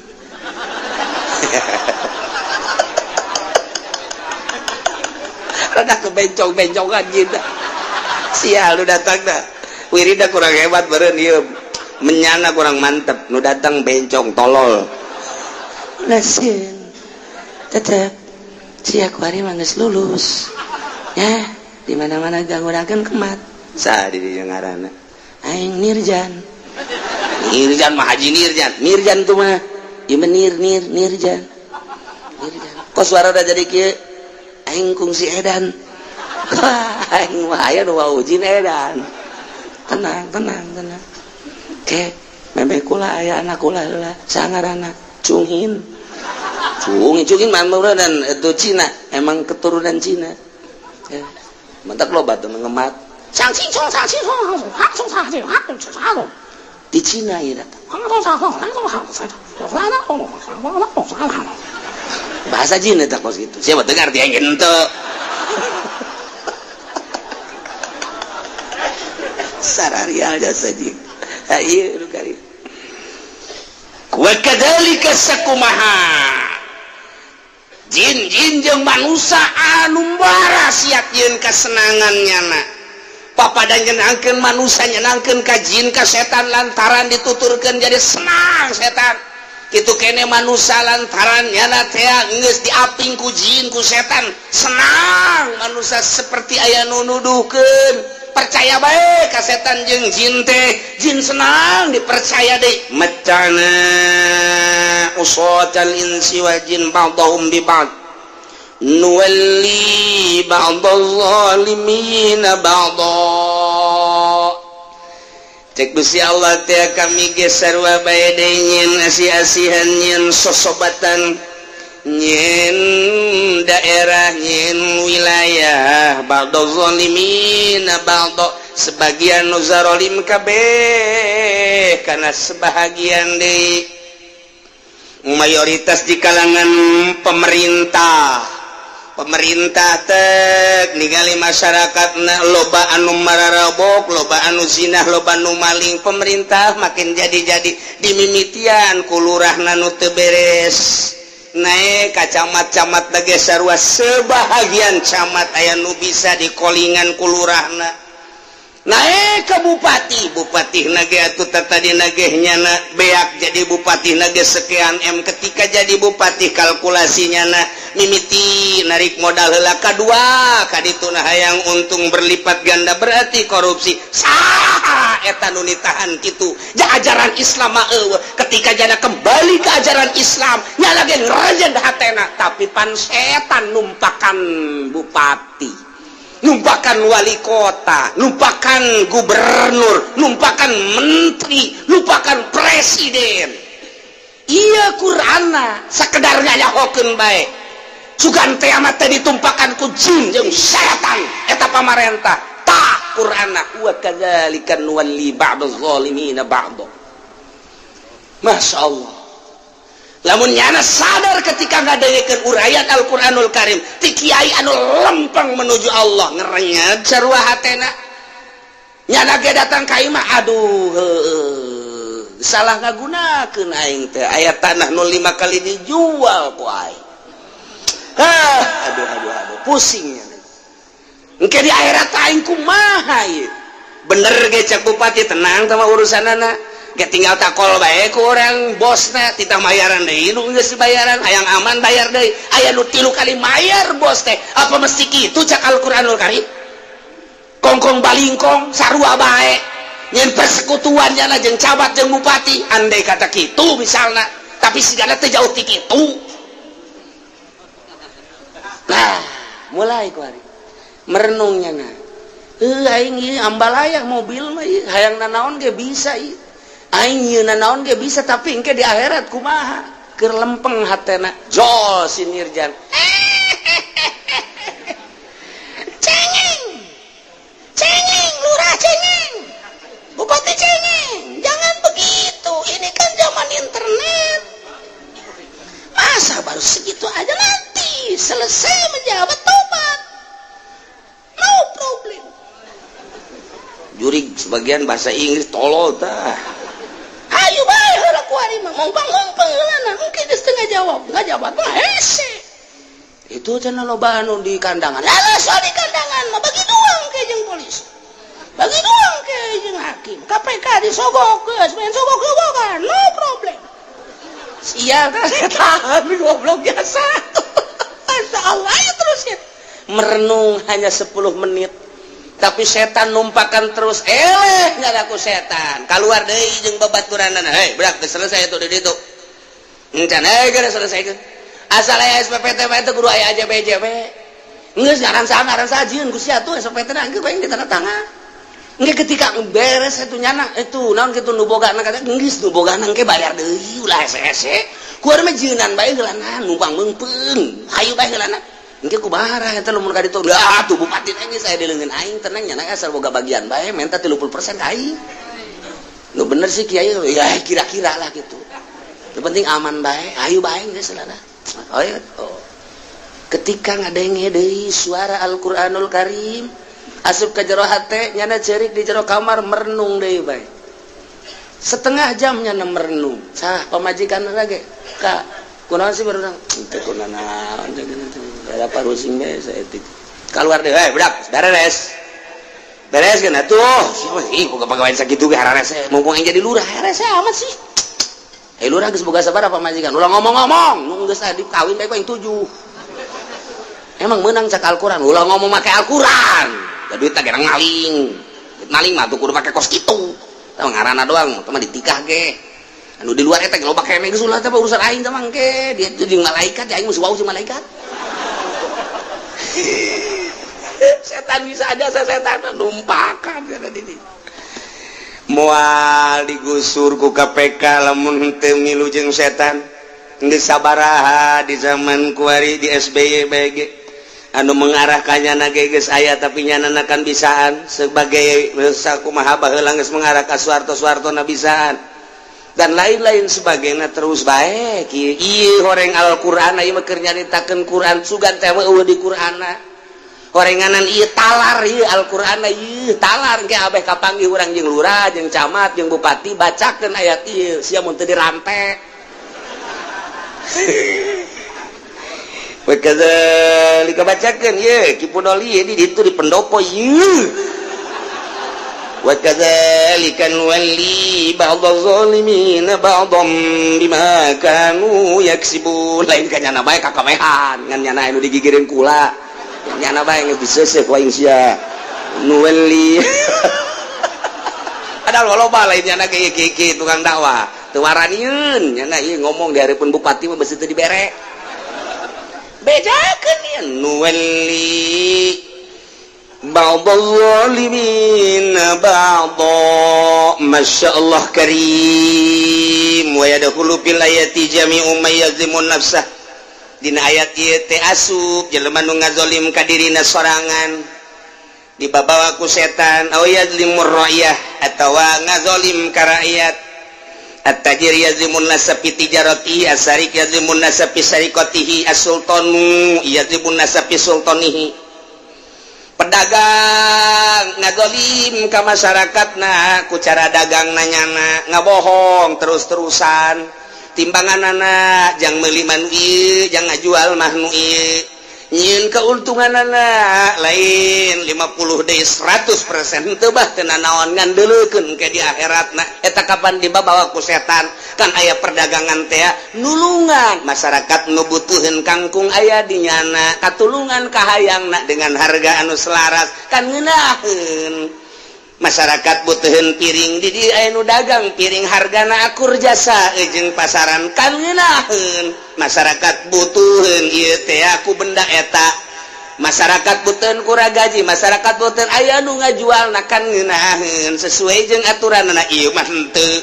Speaker 1: rada kebencong-bencongan gitu sial lu datang dah wirida kurang hebat beureun ieu menyana kurang mantep nu datang bencong tolol ulah sieun tetep sia kuari mah geus lulus ya di mana-mana ganggunakeun kemat sa di dieu ngaranna aing Nirjan mah Haji Nirjan tuh mah ieu Nirjan kos suara udah jadi kieu aing kungsi edan aing mah aya nu wawujin edan tenang ke meme kula aya anak kula heula sangaranna Cunghin mah dan itu Cina emang keturunan Cina ya mantap loba tuh ngemat di Cina ya bahasa Cina tak kos gitu siapa dengar dia ingin tuh sararial jasa jing ayo lu kali wa kadzalika sakumaha jin jeung manusia anu barasiat yeun kasenangannya na papada nyenangkeun manusia nyenangkeun ka jin ka setan lantaran dituturkeun jadi senang setan kitu kene manusia lantaran nyana teh geus diaping ku jin ku setan senang manusia seperti aya nu nuduhkeun percaya bae ka setan jeung jin teh jin senang dipercaya deui macana usatal insi wa jin ba'dhum bi ba'd nuwalli ba'dadh zalimina ba'dha cek Gusti Allah teh kami ge sarua bae deui nyin asi-asihan nyin sosobatan nyin daerah nyin wilayah ba'dadh zalimina ba'dha sebagian nu zalim kabeh kana sebahagian deui mayoritas di kalangan pemerintah pemerintah ningali masyarakat loba anu mararabok, loba anu zinah, loba anu maling. Pemerintah makin jadi dimimitian kulurahna nu teu beres. Naik ka camat-camat lagi sarua sebahagian camat aya nu bisa dikolingan kulurahna. Naik ke bupati nage atuh tadi nagehnya beak jadi bupati nage sekian M. Ketika jadi bupati kalkulasinya mimiti narik modal heula kadua kaditu hayang untung berlipat ganda, berarti korupsi. Saha eta nu nitahan kitu ajaran Islam mah ketika jana kembali ke ajaran Islam nya lagi ngerajen hatena, tapi pan setan numpakan bupati, numpakan wali kota, numpakan gubernur, numpakan menteri, numpakan presiden. Iya Qur'anna sakedar nyahokeun bae. Sugan teh amat teh ditumpakan ku jin jeung setan eta pamarentah. Tah Qur'anna wa kadzalika nuwalli ba'daz zalimina ba'd. Masyaallah. Lamun nyana sadar ketika ngadengekeun urayat Al-Qur'anul Karim ti kiai anu lempeng menuju Allah ngerenyet sarua hatena nyana ge datang ka imah aduh salah ngagunakeun aing teh aya tanah 05 kali dijual ku aing. Aduh pusingnya engke di akhirat aing kumaha ieu bener ge cek bupati tenang sama urusanana. Tinggal takol bae ku orang bosna titah bayaran deui nu geus bayaran hayang aman bayar deui aya nu 3 kali mayar bos teh apa mesti kitu cak Al-Qur'anul Karim kongkong balingkong sarua bae nyen persekutuannya na jeung cabat jeung bupati andai kata kitu misalna tapi sigana teh jauh ti kitu. Nah mulai ku ari merenungnya na aing ieu ambalaya mobil mah hayang nanaon ge bisa ieu aing yeuna naon ge bisa tapi engke di akhirat kumaha keur lempeng hatena jol sinirjan cengeng lurah cengeng bupati cengeng jangan begitu ini kan zaman internet masa baru segitu aja nanti selesai menjabat tobat no problem jurig sebagian bahasa Inggris tolol tah. Ayo bae heula ku ari mah ngompang-ngompang heulana engke geus teu ngajawab ngajabat mah hese. Itu cenah loba anu di kandangan. Lah soal di kandangan mah bagi doang ke jeung polisi. Bagi doang ke jeung hakim. KPK disogok geus main sogok-sogokan no problem. Sia tah tahan goblok biasa. Masyaallah ya terus ya. Merenung hanya 10 menit. Tapi setan numpakan terus nyadaku setan keluar deui jeung babaturanana hei berak geus selesai atuh di ditu encan geus selesai asal aya SPPT mah teh kudu aya AJBJB geus ngaran saha jieun ku sia atuh SPPT na engke bae ditandatangan engke ketika beres atuh nyana itu naon kitu nu bogana kata geus nu bogana engke bayar deui ulah hese-hese ku ari mah jieunan bae geulana numpang meungpeung hayu bae geulana engke kumaha eta lamun ka ditu atuh bupati geus aya di leungeun aing tenang nya asal boga bagian bae menta 30% ka aing nu bener sih kiai ya kira-kira lah gitu yang penting aman bae ayo bae geus lalana ketika ngadenge deui suara Al-Qur'anul Karim asup ka jero hate nyana ceurik di jero kamar merenung deui bae setengah jam nyana merenung sah pamajikanna lagi ka kunaon sih baru teh kunana ada parusing bae saeutik keluar deh bedak beres kan atuh ih boga pagawean sakitu ge hararese mumpung aing jadi lurah hararese amat sih lurah geus boga sabaraha pamajikan ulah ngomong-ngomong nu geus adi kawin bae aing 7 emang meunang cak Al-Qur'an ulah ngomong make Al-Qur'an da duit teh gerang maling mah tuh kudu make kos kitu tah ngaranna doang teh mah ditikah ge anu di luar eta loba kene geus ulah teh urusan aing teh mangke dia jeung malaikat aing mah wau jeung malaikat setan bisa aja setan numpakan ada di moal digusur ku KPK lamun teu milu jeung setan geus sabaraha di zaman kuari di SBY BG anu mengarah ka nyana ge geus aya tapi nyanana kan bisaan sebagai sakumaha baheula geus mengarah ka Soeharto na bisaan dan lain-lain sebagainya terus baik. Iya horeng Al-Qur'an ieu mah keur nyaritakeun Quran sugan teh eueuh di Qur'anna. Horenganan ieu talar ieu Al-Qur'an ieu talar ge abeh kapanggih urang jeung lurah jeung camat jeung bupati bacakeun ayat ieu sia mun teu dirampe. Wa kadzalika bacakeun ieu Kipudoli di ditu di pendopo ieu. Wa kadzalika nuwalli ba'dadz zalimin ba'dhum bima kanu yaksibun. Lain ka nyana bae kakamehan ngan nyana anu digigireun kula nyana bae geus diseuseuh ku aing sia nuwalli padahal loba lain nyana ge tukang dakwah teu waranieun nyana ieu ngomong di hareupeun bupati mah beus teu dibere bedakeun ieu nuwalli ba'dadz zalimin ba'dha masyaallah karim wa yadkhulu fil ayati jami'u may yazlimun nafsah. Dina ayat ieu teh asup jelema nu ngazolim ka dirina sorangan dibabawa ku setan aw yazlimur ra'iyah atawa ngazolim ka rakyat. At-tajir yazlimun nasa fi tijaratihi as-sarik yazlimun nasa fi sarikatihi as-sultanu yazlimun nasa fi sultanihi. Pedagang ngazolim ka masyarakatna ku cara dagang nanyana ngabohong terus-terusan timbanganana jang meuli manu ieu jang ngajual mah nu ieu nyieun keuntunganana lain 50 deui 100% teu bah teu nanaon ngandeulekeun ke di akhiratna eta kapan dibawa ku setan kan aya perdagangan teh nulungan masyarakat nu butuheun kangkung aya di nyana katulungan kahayangna dengan harga anu selaras kan ngeunaheun masyarakat butuheun piring di dieu aya nu dagang piring hargana akur jasa jeung pasaran kan ngeunaheun masyarakat butuheun ieu teh ku benda eta masyarakat butuheun ku gaji masyarakat butuheun aya nu ngajualna kan ngeunaheun sesuai jeung aturanna ieu mah henteu.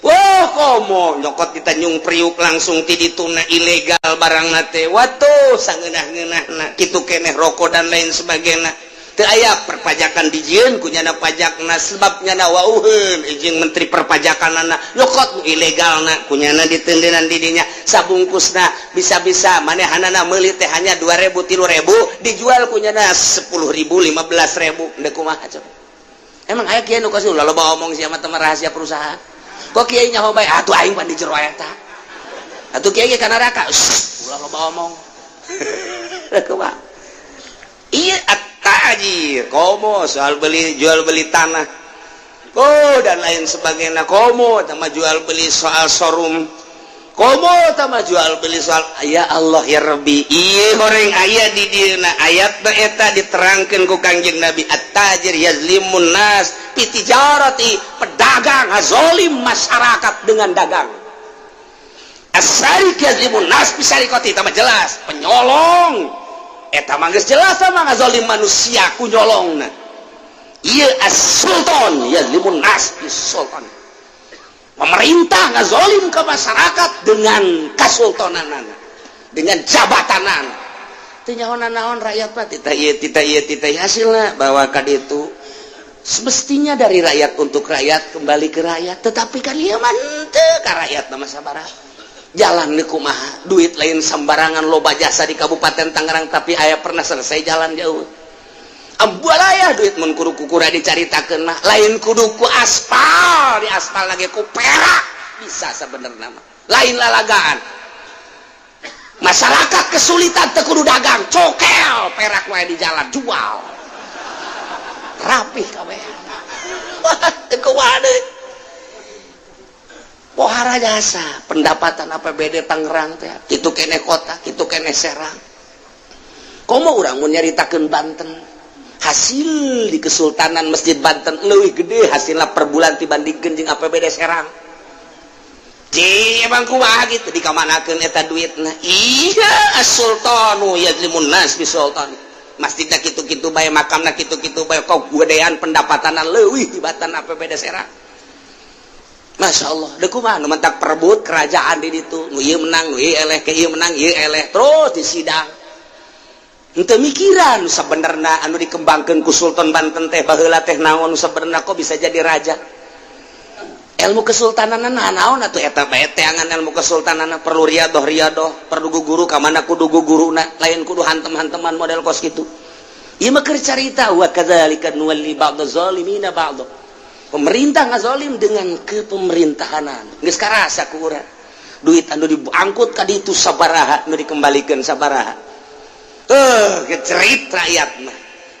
Speaker 1: Wah komo nyokot kita nyung priuk langsung ti dituna ilegal barangna teh watuh sangeunah-ngeunahna kitu keneh rokok dan lain sebagainya. Teu aya perpajakan dijieun ku nyana pajakna sebab nyana wauheun jeung menteri perpajakanana nyokot nu ilegalna ku nyana diteundeunnan di dinya sabungkusna bisa-bisa manehanana meuli teh hanya 2.000 3.000 dijual ku nyana 10.000 15.000 endeu kumaha coba. Emang aya kieu nu kasih loba omong sia mah teh rahasia perusahaan. Kok kieu nyaho bae atuh aing pan di jero eta. Atuh kieu ge ka neraka. Ulah loba omong. Kumaha? Iya tajir komo soal beli jual beli tanah dan lain sebagainya komo sama jual beli soal showroom komo sama jual beli soal ya Allah ya Rabbi iya goreng ayat di dina ayat eta diterangkan ku Kangjeng Nabi at-tajir yazlimun nas fi tijarati pedagang zalim masyarakat dengan dagang as-sarik yazlimun nas fi sarikati tambah jelas penyolong eta mah geus jelas sama ngazolim manusia ku nyolongna ieu as-sultan yazlimun nas bis-sultan pemerintah ngazolim ke masyarakat dengan kasultananana dengan jabatanana teu nyaho-naon rakyat mah tita ieu hasilna bawa ka ditu semestinya dari rakyat untuk rakyat kembali ke rakyat tetapi kan ieu mah teu ka rakyat mah sabaraha jalan kumaha duit lain sembarangan loba jasa di Kabupaten Tangerang tapi aya pernah selesai jalan jauh ambualaya duit mun kudu kukura dicaritakeun mah lain kudu ku aspal di aspal lagi ku perak bisa sebenarnya mah lain lalagaan masyarakat kesulitan teu kudu dagang cokel perak wae di jalan jual rapih kabeh teu kumaha deui pohara jasa pendapatan APBD Tangerang teh kitu keneh kota kitu keneh Serang komo urang mun nyaritakeun Banten hasil di Kesultanan Masjid Banten leuwih gede hasilna per bulan dibandingkeun jeung APBD Serang emang kumaha gitu dikamanakeun eta duitna iya as-sultanu yazlimun nas bisultan masjidna kitu-kitu bae makamna kitu-kitu bae kok gedean pendapatanna leuwih tibatan APBD Serang. Masya Allah, deku mah nu mentak perebut kerajaan di ditu, nu ieu menang, nu ieu eleh, ke ieu menang, ieu eleh, terus disidang. Henteu mikiran nu sabenerna anu dikembangkeun ku Sultan Banten teh baheula teh naon nu sabenerna kok bisa jadi raja. ilmu kesultanan naon atuh eta bae teangan ilmu kesultanan perlu riadoh perlu guru ka mana kudu guruna lain kudu hantem-hanteman model kos kitu ieu mah keur carita wa kadzalika nuwalli ba'daz zalimina ba'd pemerintah ngazolim dengan kepemerintahanan geus karasa ku urang duit anu diangkut ka ditu sabaraha anu dikembalikeun sabaraha gecerit rakyat mah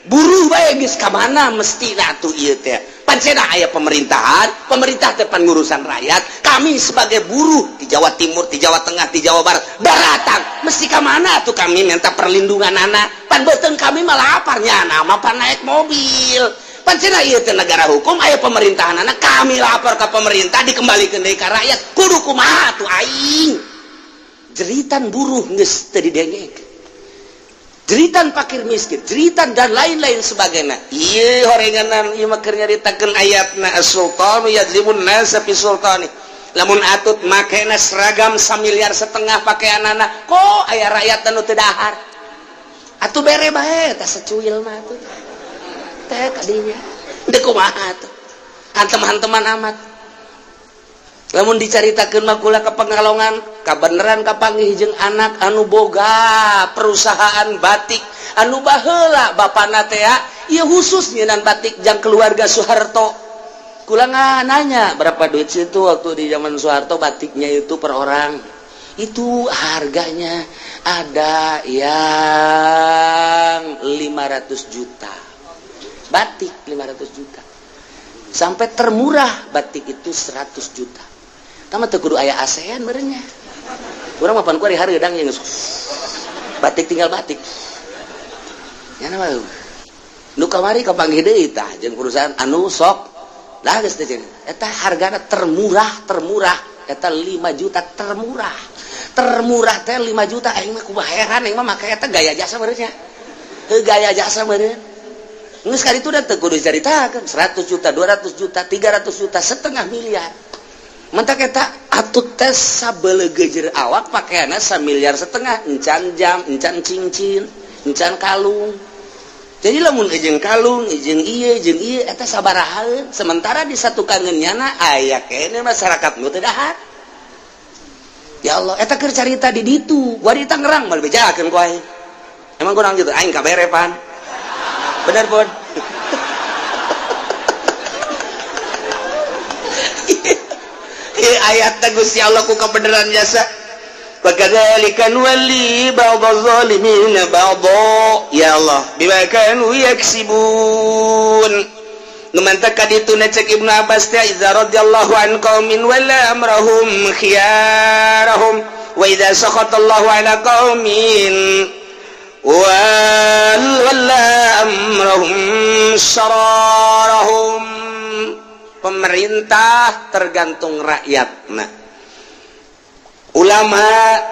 Speaker 1: buruh bae geus ka mana mestina atuh ieu teh pancena aya pemerintahan pemerintah teh pan ngurusan rakyat kami sebagai buruh di Jawa Timur di Jawa Tengah di Jawa Barat baratang mesti ka mana atuh kami minta perlindungan anak pan beuteung kami malah aparnya nama pan naik mobil pancena ieu teh negara hukum aya pemerintahan anak kami lapor ka pemerintah dikembalikeun deui ka rakyat kudu kumaha atuh aing jeritan buruh geus teu didengeg jeritan fakir miskin, jeritan dan lain-lain sebagainya. Iya horenganan ieu mah keur nyaritakeun ayatna as-sultanu yadzlimun nasa fi sultani. Lamun atut makena seragam 1,5 miliar pakaianana, kok aya rakyat anu teu dahar. Atuh bere bae tah secuil mah atuh. Teh kadinya. Deuk kumaha atuh. Hantem-hanteman amat. Lamun dicaritakeun mah kula ka Pangalongan, kabeneran kapanggih jeung anak anu boga perusahaan batik anu baheula bapana teh ieu khusus nyeunan batik jang keluarga Soeharto. Kula nanya berapa duit situ waktu di zaman Soeharto batiknya itu per orang. Itu harganya ada yang 500 juta. Batik 500 juta. Sampai termurah batik itu 100 juta. Tama teu kudu aya ASEAN beureunya. Urang mah pan ku ari hareudang jeung batik tinggal batik. Nya mah nu kamari kapanggih deui tah jeung perusahaan anu sok dah geus teh eta hargana termurah eta 5 juta termurah teh 5 juta aing mah kumaha heran aing mah make eta gaya jasa beureunya. Gaya jasa beureun. Geus ka ditu da teu kudu dicaritakeun 100 juta, 200 juta, 300 juta, 1,5 miliar. Mentak eta atut teh sabeuleuh gejer awak pakaianna 1,5 miliar encan jam, encan cincin, encan kalung. Jadi lamun jeung kalung, jeung ieu eta sabaraha sementara di satu kangeunnyana aya keneh masyarakat nu teu dahar. Ya Allah, eta keur carita di ditu, gua di Tangerang mah bejakeun ku aing. Emang kurang gitu, aing kabere pan. Bener pun. Ayat Gusti Allah ku kebenaran jasa. Wa kadzalika nuwalli ba'daz zalimin ba'dha. Ya Allah, bima kanu yaksibun. Numantak kaditu cek Ibnu Abbas teh idza radhiyallahu an qaumin wala amrahum khiyarahum wa idza sakhatallahu ala qaumin wala amrahum syararahum. Pemerintah tergantung rakyatna, ulama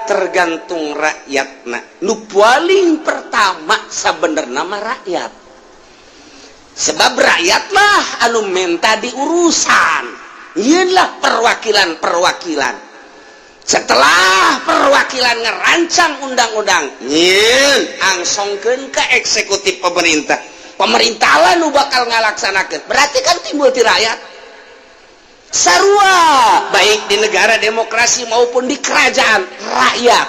Speaker 1: tergantung rakyatna. Nu paling pertama sabenerna mah rakyat, sebab rakyatlah anu menta diurusan. Ieunlah perwakilan. Setelah perwakilan ngerancang undang-undang, nyieun angsongkeun ka eksekutif pemerintah. Pemerintah lah nu bakal ngalaksanakeun. Berarti kan timbul ti rakyat. Sarua baik di negara demokrasi maupun di kerajaan rakyat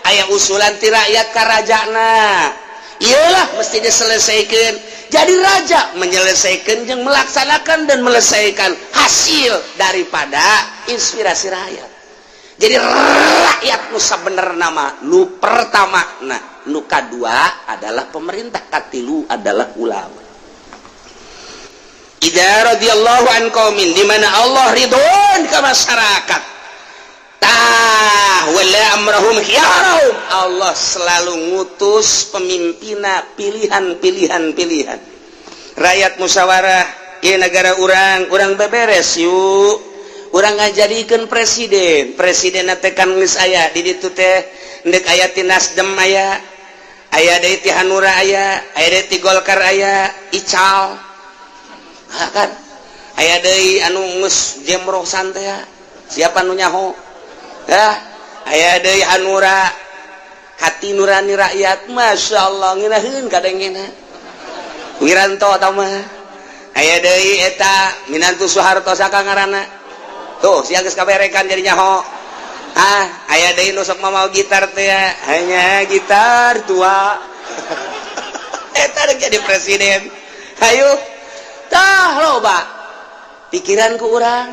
Speaker 1: aya usulan ti rakyat ka rajana iyalah mesti diselesaikan. Jadi raja menyelesaikan jeung melaksanakan dan melesaikan hasil daripada inspirasi rakyat. Jadi rakyat nu sabenerna mah nu pertama nu kadua adalah pemerintah, katilu adalah ulama. Idza radhiyallahu an qaumin, di mana Allah ridwan ke masyarakat. Wala amrahum khiyarahum, Allah selalu ngutus pemimpinna pilihan. Rakyat musyawarah, ieu negara urang beberes yuk. Urang ngajadikeun presiden teh kan geus aya di ditu teh endek aya ti Nasdem aya deui ti Hanura aya deui ti Golkar aya Ical. Kan aya deui anu geus jemroh santai siapa nu nyaho aya deui Hanura hati nurani rakyat masyaallah ngeunaheun kadengena Wiranto eta mah aya deui eta minantu Soeharto saka ngaranna tuh siang geus kaberekan jadinya ho. Aya deui nu sok mau gitar teh ya. Hanya gitar tua. Eta jadi presiden. Hayu tah loba pikiran ku urang.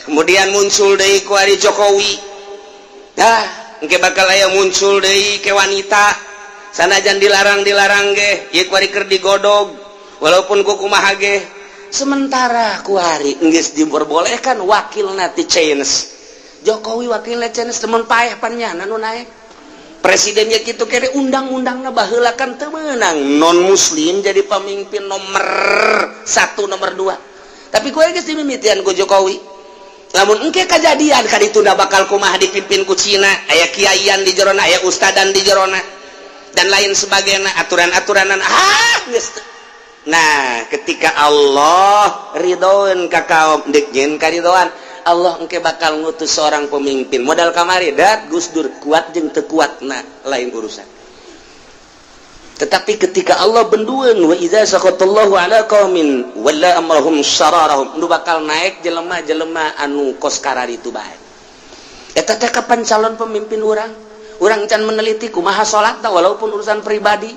Speaker 1: Kemudian muncul deui ku ari Jokowi. Engke bakal aya muncul deui ke wanita. Sanajan dilarang ge, ieu ku ari keur digodog. Walaupun ku kumaha ge. Sementara ku hari geus diperbolehkan wakilna ti Chinese. Jokowi wakilnya Chinese temen paeh pannyana nu naik. Presidennya kitu kere undang-undangna baheula kan teu meunang non muslim jadi pemimpin nomor 1 nomor 2. Tapi ku geus dimimitian ku Jokowi. Lamun engke kejadian ka ditunda bakal kumaha dipimpin ku Cina, aya kiaian di jerona, aya ustadan di jerona dan lain sebagainya, aturan-aturanan geus. Nah, ketika Allah ridhoeun ka kaum dikeun karidoan, Allah engke bakal ngutus seorang pemimpin modal kamari dat Gus Dur kuat jeung teu kuatna lain urusan. Tetapi ketika Allah bendueun wa idza saqatallahu ala qaumin walla amrahum syararahum, nu bakal naik jelema-jelema anu kos karari itu bae. Eta teh kapan calon pemimpin urang? Urang can meneliti kumaha salatna walaupun urusan pribadi.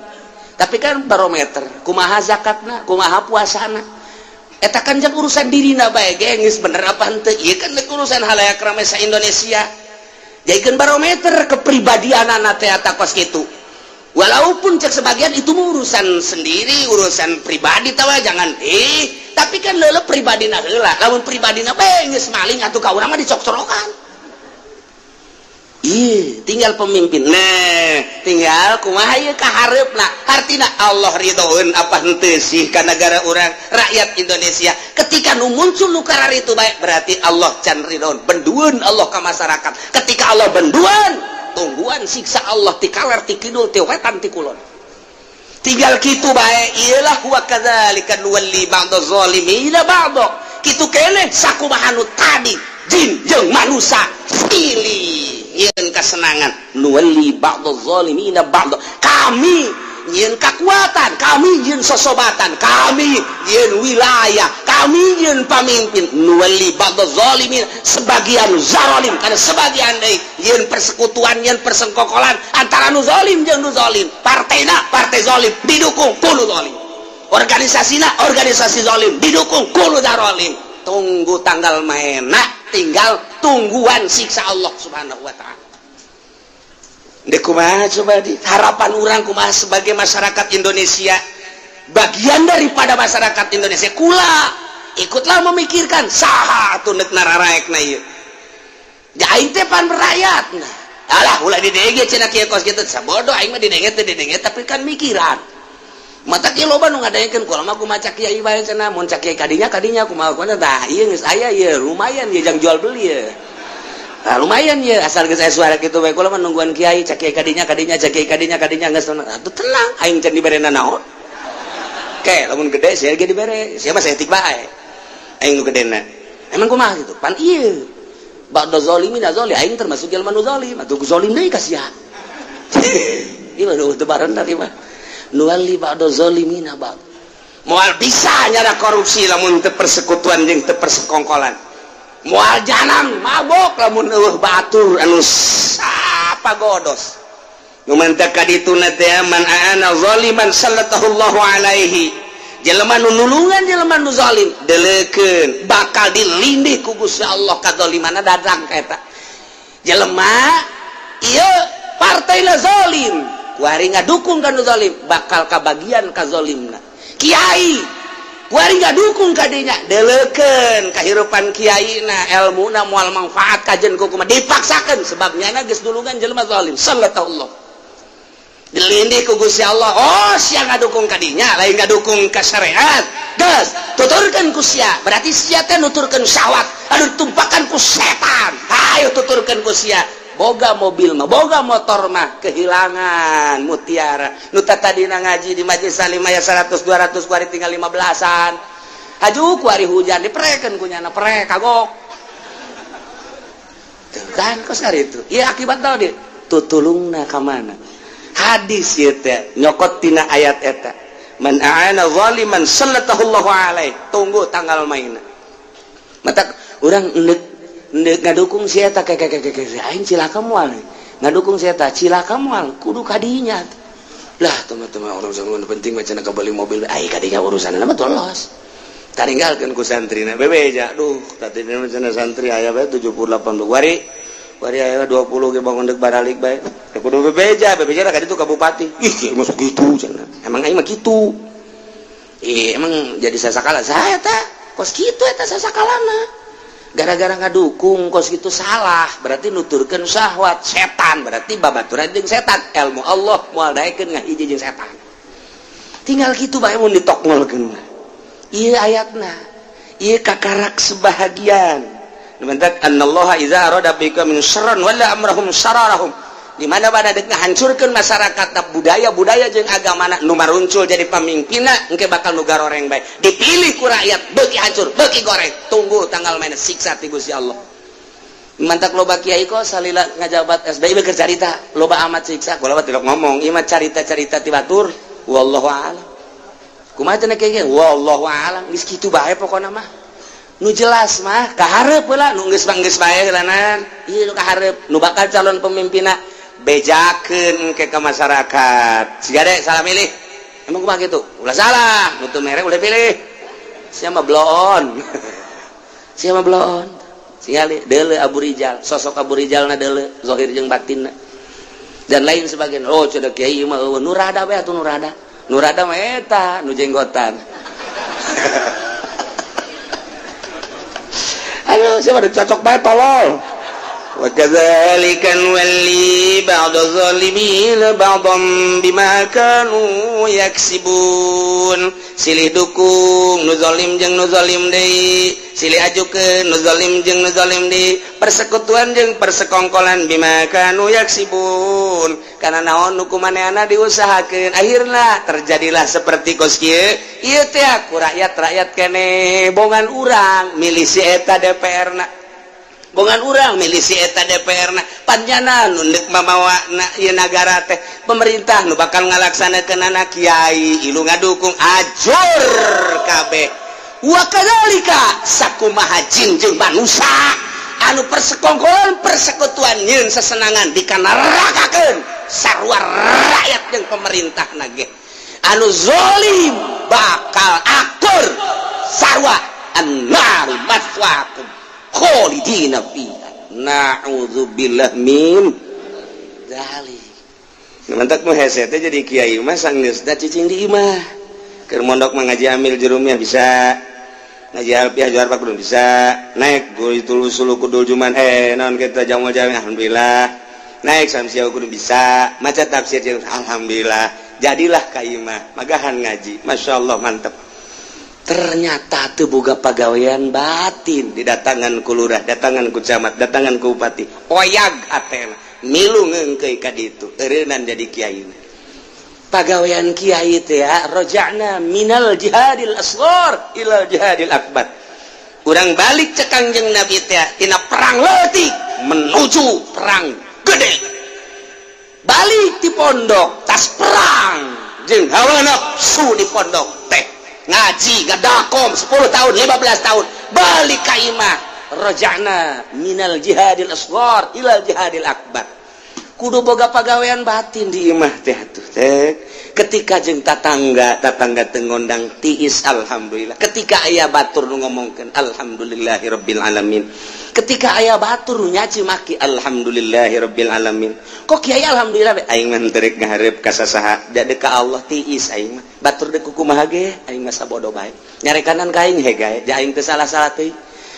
Speaker 1: Tapi kan barometer, kumaha zakatna, kumaha puasana. Eta kan jeung urusan dirina bae ge geus bener apa henteu. Ieu kan urusan halayak rame sa Indonesia. Jadikeun barometer kepribadianana teh eta kos kitu. Walaupun cek sebagian itu urusan sendiri, urusan pribadi tawa jangan tapi kan leuleuh pribadina heula. Lamun pribadina bae geus maling atuh ka urang mah dicok-corokan. Tinggal pemimpin. Nah, tinggal kumaha ieu kahareupna. Artina Allah ridhoeun apa henteu sih ka negara urang, rakyat Indonesia. Ketika nu muncul nu karari itu baik, berarti Allah can ridhoeun. Bendueun Allah ka masyarakat. Ketika Allah bendueun, tungguan siksa Allah ti kaler ti kidul ti wetan ti kulon. Tinggal kitu bae, iyalah wa kadzalika nuwalli ba'daz zalimina ba'd. Kitu keneh sakumaha nu tadi jin jeung manusia pilih nyeun kesenangan nuwalli ba'daz zalimina ba'd. Kami nyeun kekuatan, kami nyeun sosobatan, kami nyeun wilayah, kami nyeun pamimpin nuwalli ba'daz zalimin sebagian zalim karena sebagian deui nyeun persekutuan nyeun persengkokolan antara nu zalim jeung nu zalim. Partena partai zalim didukung ku nu zalim. Organisasina organisasi zalim didukung ku nu zalim. Tunggu tanggal mainna, tinggal tungguan siksa Allah Subhanahu wa ta'ala. Dek kumaha coba di harapan orang kumaha sebagai masyarakat Indonesia, bagian daripada masyarakat Indonesia kula ikutlah memikirkan saha atuh neuk nararaekna ieu. Da aing teh pan rakyatna. Alah ulah didenge cenah kieu kos kitu sabodo aing mah didenge teh didenge tapi kan mikiran. Mata kieu loba nu ngadaengkeun kula mah kumaha cak kiai bae cenah mun cak kiai kadinya kumaha tah ieu geus aya ieu lumayan ieu jang jual beli ieu. Nah, lumayan ya asal geus aya suara kitu bae kula mah nungguan kiai cak kiai kadinya cak kiai kadinya geus tenang aing can diberena naon. Ke lamun gede sia ge dibere, sia mah saeutik bae. Aing nu gedena. Emang kumaha kitu? Pan ieu. Ba'da zalimin zalim aing termasuk jelema nu zalim, atuh zalim deui ka sia. Ieu mah teu barenda ieu mah. Nuwalli ba'da zalimina ba'd. Moal bisa nyara korupsi lamun teu persekutuan jeung teu persekongkolan. Moal janang mabok lamun eueuh batur anu apa godos. Nu mentek ka dituna teh man aana zaliman sallallahu Allahu alaihi. Jelema nu nulungan jelema nu zalim deleukeun bakal dilindih ku Gusti Allah ka zalimana dadang ka eta. Jelema ieu partaina zalim kuari ngadukung ka nu zalim bakal kabagian ka zalimna. Kiai kuari ngadukung ka dinya deleukeun kahirupan kiaina elmuna moal manfaat kajen ku kumaha dipaksakeun sebab nyana geus dulungan jelema zalim sallallahu Allah dilindih ku Gusti Allah. Oh sia ngadukung ka dinya lain ngadukung ka syariat geus tuturkeun ku sia berarti sia teh nuturkeun syahwat anu tumpakan ku setan. Ayo tuturkeun ku sia boga mobil mah boga motor mah kehilangan mutiara nu tadina ngaji di majelis salim aya 100 200 kuari tinggal 15an aju kuari hujan diprekeun ku nyana prek kagok tuh kan kos ari itu ieu akibat naon dieu tutulungna ka mana hadis ieu teh nyokot tina ayat eta man aana zaliman sallallahu alaihi tunggu tanggal mainna mata urang neuk ngadukung si eta aing cilaka moal ngadukung si eta cilaka moal kudu kadinya lah teman-teman orang sangat penting macam nak beli mobil kadinya urusan nama tolos taringgalkeun ku santrina bebeja duh tadinya macam santri aya bae 78 wari aya 20 ge bangun dek baralik bae kudu bebeja lah kaditu ka bupati ih masuk gitu cenah emang aing mah kitu emang jadi sasakala saya teh kos kitu eta sasakalana gara-gara ngadukung kos gitu salah berarti nuturkeun syahwat setan berarti babaturan jeung setan ilmu Allah moal daekeun ngahiji jeung setan tinggal kitu bae mun ditokngolkeun ieu ayatna ieu kakarak sebahagian mentak annallaha idza arada bika min syarran wala amrahum syararahum di mana pada dek ngahancurkeun masyarakat budaya jeung agamana nu maruncul jadi pamimpinna engke bakal nu garoreng bae dipilih ku rakyat beuki hancur beuki goreng tunggu tanggal main siksa ti Gusti Allah mantak loba kiai kok salila ngajabat SBY keur carita loba amat siksa kulawa tilok ngomong ieu mah carita-carita ti batur wallahu a'lam kumaha teh kieu wallahu a'lam geus kitu bae pokona mah nu jelas mah kaharep heula nu geus bae heulanan ieu nu kaharep nu bakal calon pemimpinna bejakeun ke masyarakat sigade salah milih emang kumaha kitu ulah salah nutu merek udah pilih siapa bloon siapa bloon siali deule Abu Rijal sosok Abu Rijalna deule zahir jeung batinna dan lain sebagainya oh cenah kiai mah eueuh nurada bae atuh nurada mah eta nu jenggotan aduh siapa cocok bae tolol wa kadzalika walli ba'd zalimin ba'dhum bima kanu yaksibun silih dukung nu zalim jeung nu zalim deui silih ajukeun nu zalim jeung nu zalim deui persekutuan jeung persekongkolan bima kanu yaksibun kana naon nu kumanehna diusahakeun akhirna terjadilah seperti kos kieu ieu teh ku rakyat keneh bongan urang milih si eta DPR-na bongan urang milih si eta DPR-na panjana nu neuk mamawana ieu nagara teh pemerintah nu bakal ngalaksanakeun anak kiai ilu ngadukung ajur kabeh wa kadzalika sakumaha jin jeung manusia anu persekongkolan persekutuan nyeun sesenangan dikanarakakeun sarua rakyat jeung pemerintah nage anu zalim bakal akur sarua annaru maswaakum khalidina fiha na'udzubillah min dzalik mantak mah hese teh jadi kiai mah sanggeusna cicing di imah keur mondok mah ngaji amil jurumnya bisa ngaji alfiah juar pak kudu bisa naik guru tulusulu kudul juman naon kita jamal jami alhamdulillah naik samsia kudu bisa maca tafsir jeung alhamdulillah jadilah ka imah magahan ngaji masyaallah mantep ternyata teu boga pagawean batin didatangan ku lurah datangan ku camat datangan ku bupati oyag atena milu ngeungkeuy ka ditu eureunan jadi kiai pagawean kiai teh raja'na minal jihadil asghar ila jihadil akbar urang balik cek Kangjeng Nabi teh tina perang leutik menuju perang gede balik di pondok tas perang jeung hawa nafsu di pondok teh ngaji gadakom 10 tahun 15 tahun balik ka imah raja'na minal jihadil asghar ila jihadil akbar kudu boga pagawean batin di imah teh atuh teh ketika jeung tatangga teu ngondang tiis alhamdulillah ketika aya batur nu ngomongkeun alhamdulillahirabbil alamin ketika aya batur nu nyaci maki alhamdulillahirabbil alamin kok kiai alhamdulillah aing mah terek ngaharep ka sasaha da ka Allah tiis aing mah batur deuk kumaha ge aing mah sabodo bae nyarekanan ka aing heg gae ja aing teu salah-salah teuing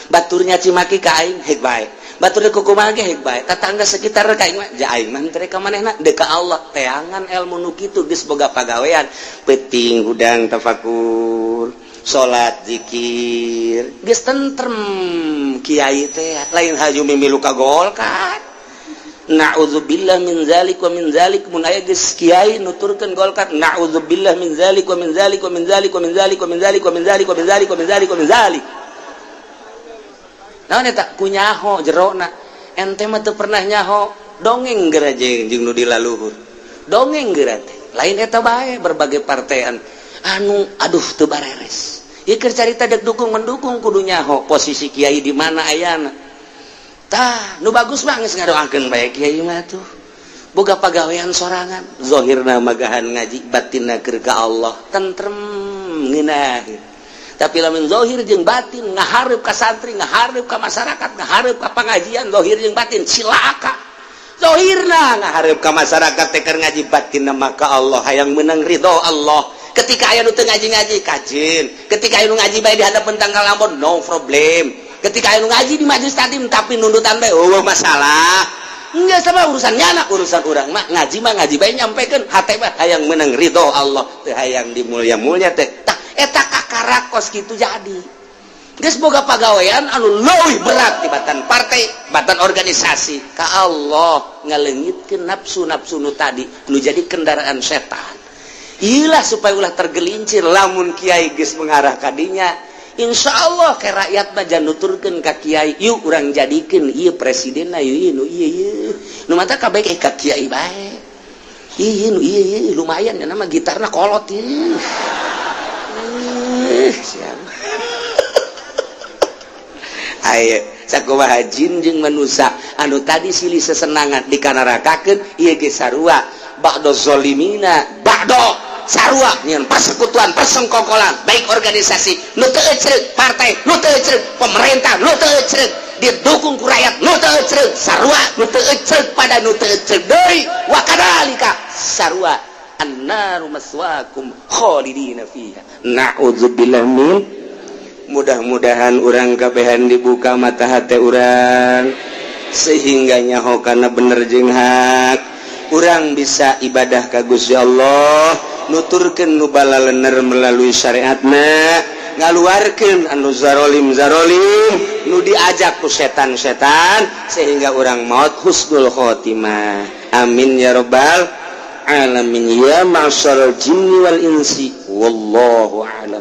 Speaker 1: batur nyaci maki ka aing heg bae batur deuk kumaha ge heg bae tatangga sekitar ka aing mah ja aing mah terek ka manehna deuk ka Allah teangan ilmu nu kitu geus boga pagawean penting hudang tafakur salat zikir geus tentrem kiai teh lain haju mimilu ka golkat na'udzubillah min zalik wa min zalik mun aya geus kiai nuturkeun golkat na'udzubillah min zalik wa min zalik wa min zalik wa min zalik wa min zalik wa min zalik wa min zalik wa min zalik wa min zalik naon eta kunyaho jerona ente mah teu pernah nyaho dongeng geura jeung nu dilaluhur dongeng geura teh lain eta bae berbagai partean anu aduh teu bareres ieu keur carita dek dukung mendukung kudu nyaho posisi kiai di mana ayana nu bagus banget ngadoakeun bae kiai mah tuh boga pagawean sorangan zahirna magahan ngaji batinna keur ka Allah tentrem ngeunah tapi lamun zahir jeung batin ngahareup ka santri ngahareup ka masyarakat ngahareup ka pangajian zahir jeung batin cilaka zahirna ngahareup ka masyarakat teh keur ngaji batinna maka Allah hayang meunang ridho Allah ketika aya nu teu ngaji-ngaji kajin ketika aya nu ngaji bae di hadapan tanggal lampun no problem ketika aya nu ngaji di majelis taklim tapi nundutan bae masalah enggak sama urusannya anak urusan orang mah ngaji bae nyampaikan hate mah hayang menang ridho Allah teu hayang dimulya-mulya teh tah eta kakarakos kitu jadi geus boga pagawean anu leuwih berat di batan partai batan organisasi ka Allah ngaleungitkeun nafsu-nafsu nu tadi nu jadi kendaraan setan ilah supaya ulah tergelincir lamun kiai geus mengarah ka dinya insyaallah ke rakyat mah nuturkeun ka kiai yuk urang jadikeun ieu presidenna ieu nu ieu nu mata kabeh ka kiai bae ieu nu ieu lumayan ya nama gitarna kolot ieu aya sakumaha jin jeung manusia anu tadi silih sesenangan dikanarakakeun ieu ge sarua ba'do zalimina ba'do sarua nyeun persekutuan persengkokolan baik organisasi nu teu eceuk partai nu teu eceuk pemerintah nu teu eceuk didukung ku rakyat nu teu eceuk sarua nu teu eceuk pada nu teu eceuk deui wa kadzalika sarua annaru maswaakum khalidina fiha na'udzubillah min mudah-mudahan urang kabehan dibuka mata hate urang sehingga nyaho kana bener jeung hak urang bisa ibadah ka Gusti Allah nuturkeun nu balalener melalui syariatna ngaluarkeun anu zarolim nu diajak ku setan-setan sehingga urang maut husnul khotimah amin ya rabbal alamin ya ma'syaral jinni wal insi wallahu a'lam.